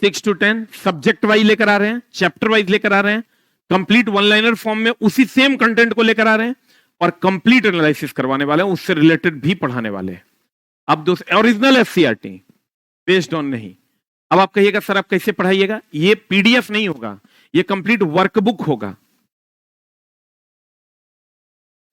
6 to 10 सब्जेक्ट वाइज लेकर आ रहे हैं, चैप्टर वाइज लेकर आ रहे हैं, कंप्लीट वन लाइनर फॉर्म में उसी सेम कंटेंट को लेकर आ रहे हैं, और कंप्लीट एनालिसिस करवाने वाले हैं, उससे रिलेटेड भी पढ़ाने वाले हैं। अब दोस्त ओरिजिनल एससीईआरटी बेस्ड ऑन नहीं। अब आप कहिएगा सर आप कैसे पढ़ाइएगा, ये पीडीएफ नहीं होगा, ये कंप्लीट वर्कबुक होगा।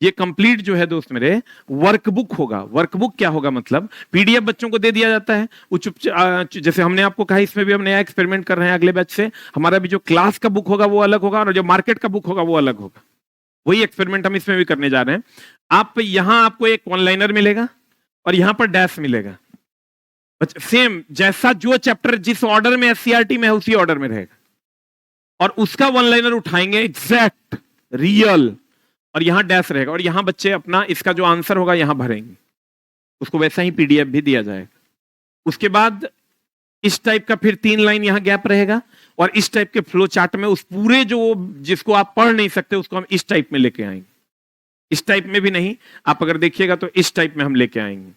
ये कंप्लीट जो है दोस्त मेरे वर्कबुक होगा। वर्कबुक क्या होगा, मतलब पीडीएफ बच्चों को दे दिया जाता है, वो जैसे हमने आपको कहा इसमें भी हम नया एक्सपेरिमेंट कर रहे हैं, अगले बैच से हमारा भी जो क्लास का बुक होगा वो अलग होगा, और जो मार्केट का बुक होगा वो अलग होगा। वही एक्सपेरिमेंट हम इसमें भी करने जा रहे हैं। आप यहां आपको एक वन लाइनर मिलेगा और यहां पर डैश मिलेगा, सेम जैसा जो चैप्टर जिस ऑर्डर में एससीईआरटी में है उसी ऑर्डर में रहेगा, और उसका वन लाइनर उठाएंगे एग्जैक्ट रियल, और यहां डैश रहेगा, और यहां बच्चे अपना इसका जो आंसर होगा यहां भरेंगे, उसको वैसा ही पीडीएफ भी दिया जाएगा। उसके बाद इस टाइप का फिर 3 लाइन यहां गैप रहेगा, और इस टाइप के फ्लो चार्ट में उस पूरे जो जिसको आप पढ़ नहीं सकते उसको हम इस टाइप में लेके आएंगे। इस टाइप में भी नहीं, आप अगर देखिएगा तो इस टाइप में हम लेके आएंगे।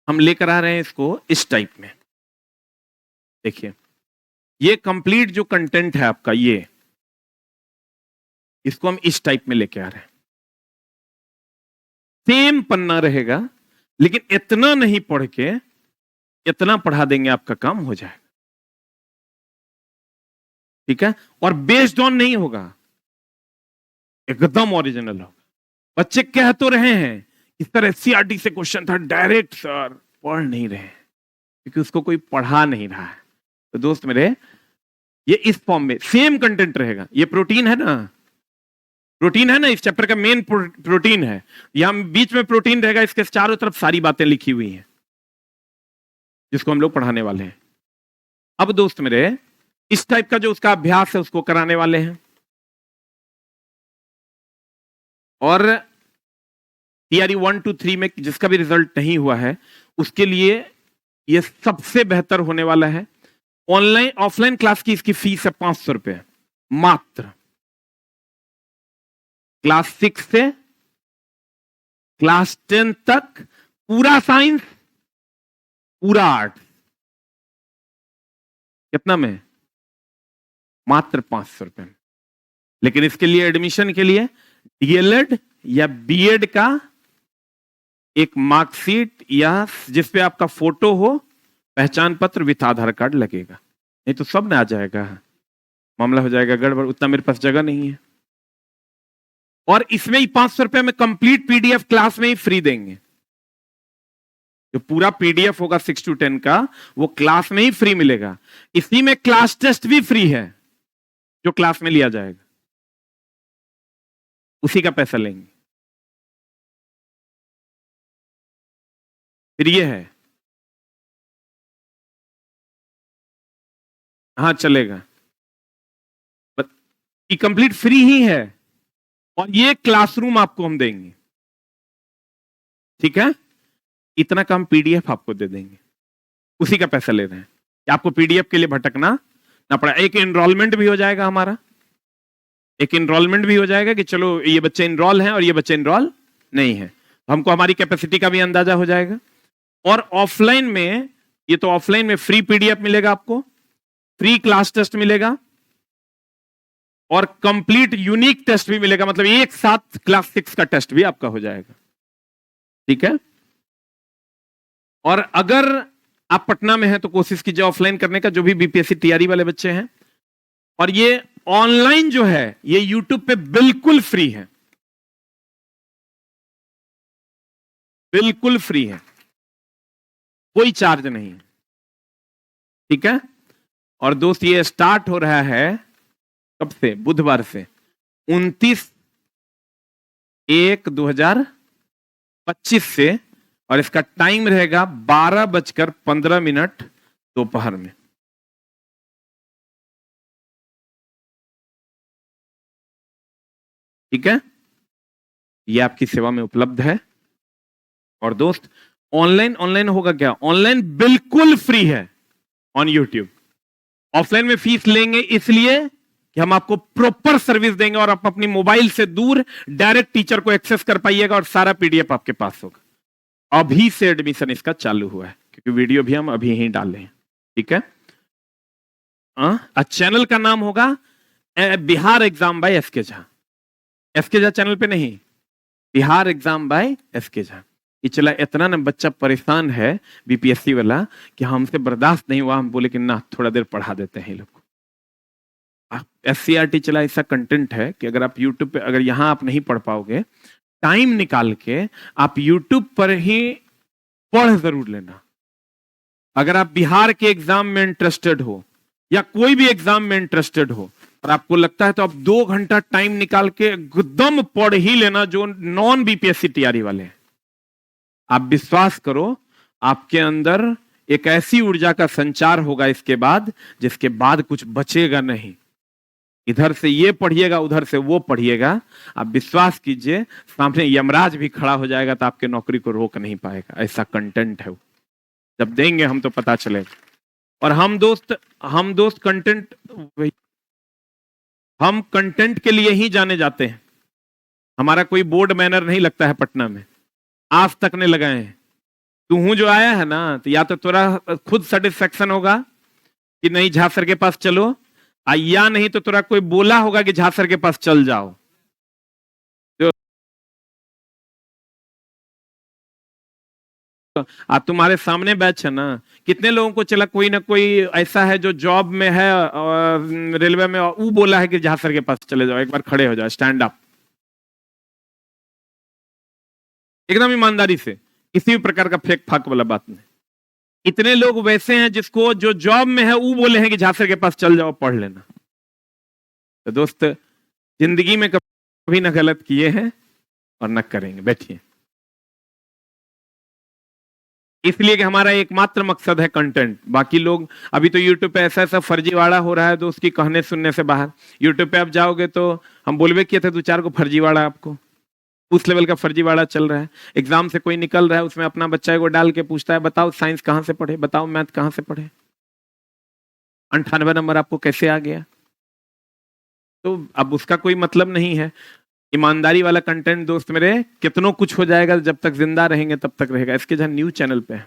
हम लेकर आ रहे हैं इसको इस टाइप में। देखिए ये कंप्लीट जो कंटेंट है आपका, ये इसको हम इस टाइप में लेके आ रहे हैं। सेम पन्ना रहेगा, लेकिन इतना नहीं पढ़ के इतना पढ़ा देंगे, आपका काम हो जाएगा। ठीक है, और बेस्ड ऑन नहीं होगा, एकदम ओरिजिनल होगा। बच्चे कह तो रहे हैं इस तरह सीआरटी से क्वेश्चन था, डायरेक्ट सर पढ़ नहीं रहे क्योंकि उसको कोई पढ़ा नहीं रहा है। तो दोस्त मेरे, ये इस फॉर्म में सेम कंटेंट रहेगा। ये प्रोटीन है ना, प्रोटीन है ना, इस चैप्टर का मेन प्रोटीन है। यहां बीच में प्रोटीन रहेगा, इसके चारों तरफ सारी बातें लिखी हुई हैं जिसको हम लोग पढ़ाने वाले हैं। अब दोस्त मेरे, इस टाइप का जो उसका अभ्यास है उसको कराने वाले हैं, और टीआरई 1 2 3 में जिसका भी रिजल्ट नहीं हुआ है उसके लिए ये सबसे बेहतर होने वाला है। ऑनलाइन ऑफलाइन क्लास की इसकी फीस है 500 रुपए मात्र। क्लास 6 से क्लास 10 तक पूरा साइंस पूरा आर्ट कितना में? मात्र 500 रुपए में। लेकिन इसके लिए एडमिशन के लिए डीएलएड या बीएड का एक मार्कशीट या जिसपे आपका फोटो हो, पहचान पत्र विथ आधार कार्ड लगेगा, नहीं तो सब ना आ जाएगा, मामला हो जाएगा गड़बड़। उतना मेरे पास जगह नहीं है। और इसमें ही 500 रुपए में कंप्लीट पीडीएफ क्लास में ही फ्री देंगे। जो पूरा पीडीएफ होगा 6 to 10 का, वो क्लास में ही फ्री मिलेगा। इसी में क्लास टेस्ट भी फ्री है जो क्लास में लिया जाएगा, उसी का पैसा लेंगे। फिर ये है, हाँ चलेगा, ये कंप्लीट फ्री ही है, और ये क्लासरूम आपको हम देंगे। ठीक है, इतना कम पीडीएफ आपको दे देंगे, उसी का पैसा ले रहे हैं कि आपको पीडीएफ के लिए भटकना ना पड़ा। एक एनरोलमेंट भी हो जाएगा हमारा, एक एनरोलमेंट भी हो जाएगा कि चलो ये बच्चे एनरोल हैं और ये बच्चे एनरोल नहीं है, हमको हमारी कैपेसिटी का भी अंदाजा हो जाएगा। और ऑफलाइन में, ये तो ऑफलाइन में फ्री पीडीएफ मिलेगा आपको, फ्री क्लास टेस्ट मिलेगा, और कंप्लीट यूनिक टेस्ट भी मिलेगा। मतलब एक साथ क्लास 6 का टेस्ट भी आपका हो जाएगा। ठीक है, और अगर आप पटना में हैं तो कोशिश कीजिए ऑफलाइन करने का, जो भी बीपीएससी टीआरई वाले बच्चे हैं। और ये ऑनलाइन जो है ये यूट्यूब पे बिल्कुल फ्री है, बिल्कुल फ्री है, कोई चार्ज नहीं है। ठीक है, और दोस्त ये स्टार्ट हो रहा है कब से? बुधवार से, 29/1/2025 से, और इसका टाइम रहेगा 12:15 दोपहर में। ठीक है, ये आपकी सेवा में उपलब्ध है। और दोस्त ऑनलाइन होगा क्या? ऑनलाइन बिल्कुल फ्री है ऑन यूट्यूब। ऑफलाइन में फीस लेंगे इसलिए कि हम आपको प्रॉपर सर्विस देंगे, और आप अपनी मोबाइल से दूर डायरेक्ट टीचर को एक्सेस कर पाइएगा, और सारा पीडीएफ आपके पास होगा। अभी से एडमिशन इसका चालू हुआ है, क्योंकि वीडियो भी हम अभी ही डाल रहे हैं। ठीक है, चैनल का नाम होगा Bihar exam by SK Jha. SK Jha channel पे नहीं, Bihar exam by SK Jha. ये चला, इतना ना बच्चा परेशान है बीपीएससी वाला कि हमसे बर्दाश्त नहीं हुआ, हम बोले कि ना थोड़ा देर पढ़ा देते हैं लोग को। एससीईआरटी चला, ऐसा कंटेंट है कि अगर आप यूट्यूब पे, अगर यहां आप नहीं पढ़ पाओगे, टाइम निकाल के आप यूट्यूब पर ही पढ़ जरूर लेना। अगर आप बिहार के एग्जाम में इंटरेस्टेड हो या कोई भी एग्जाम में इंटरेस्टेड हो और आपको लगता है, तो आप 2 घंटा टाइम निकाल के एकदम पढ़ ही लेना, जो नॉन बीपीएससी टीआरई वाले हैं। आप विश्वास करो, आपके अंदर एक ऐसी ऊर्जा का संचार होगा इसके बाद, जिसके बाद कुछ बचेगा नहीं। इधर से ये पढ़िएगा, उधर से वो पढ़िएगा, आप विश्वास कीजिए सामने यमराज भी खड़ा हो जाएगा तो आपके नौकरी को रोक नहीं पाएगा। ऐसा कंटेंट है वो, जब देंगे हम तो पता चलेगा। और हम दोस्त कंटेंट, हम कंटेंट के लिए ही जाने जाते हैं। हमारा कोई बोर्ड बैनर नहीं लगता है पटना में, आज तक नहीं लगाए हैं। तू जो आया है ना, तो या तो तेरा खुद सेटिस्फेक्शन होगा कि नहीं झा सर के पास चलो, या नहीं तो तेरा कोई बोला होगा कि झा सर के पास चल जाओ। तुम्हारे सामने बैच है ना, कितने लोगों को चला कोई ना कोई ऐसा है जो जॉब में है और रेलवे में, वो बोला है कि झा सर के पास चले जाओ, एक बार खड़े हो जाओ, स्टैंड अप, एकदम ईमानदारी से, किसी भी प्रकार का फेक फाक वाला बात नहीं। इतने लोग वैसे हैं जिसको जो जॉब में है वो बोले हैं कि झा सर के पास चल जाओ पढ़ लेना। तो दोस्त, जिंदगी में कभी ना गलत किए हैं और न करेंगे। बैठिए। इसलिए कि हमारा एकमात्र मकसद है कंटेंट। बाकी लोग, अभी तो यूट्यूब पे ऐसा ऐसा फर्जीवाड़ा हो रहा है दोस्त की कहने सुनने से बाहर। यूट्यूब पे आप जाओगे तो हम बोलबे किए थे 2-4 को फर्जीवाड़ा, आपको उस लेवल का फर्जीवाड़ा चल रहा है। एग्जाम से कोई निकल रहा है, उसमें अपना बच्चा को डाल के पूछता है बताओ साइंस कहां से पढ़े, बताओ मैथ कहां से पढ़े, 98 नंबर आपको कैसे आ गया। तो अब उसका कोई मतलब नहीं है। ईमानदारी वाला कंटेंट दोस्त मेरे, कितनों कुछ हो जाएगा, जब तक जिंदा रहेंगे तब तक रहेगा। इसके जहां न्यूज चैनल पे है,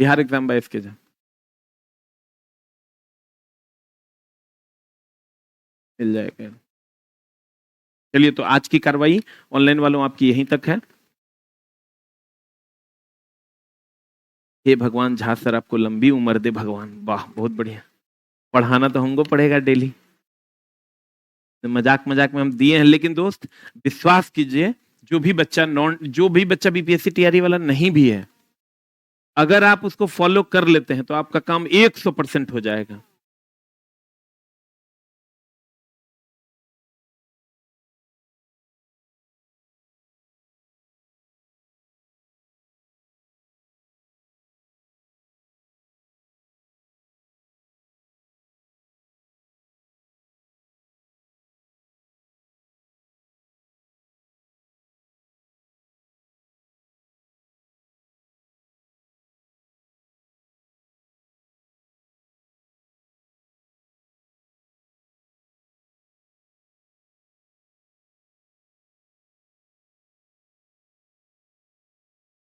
बिहार एग्जाम बाय इसके जहां मिल जाएगा। चलिए, तो आज की कार्रवाई ऑनलाइन वालों आपकी यहीं तक है। हे भगवान, झा सर आपको लंबी उम्र दे भगवान। वाह, बहुत बढ़िया। पढ़ाना तो हमको पड़ेगा डेली, मजाक मजाक में हम दिए हैं, लेकिन दोस्त विश्वास कीजिए, जो भी बच्चा बीपीएससी तैयारी वाला नहीं भी है, अगर आप उसको फॉलो कर लेते हैं तो आपका काम 100% हो जाएगा।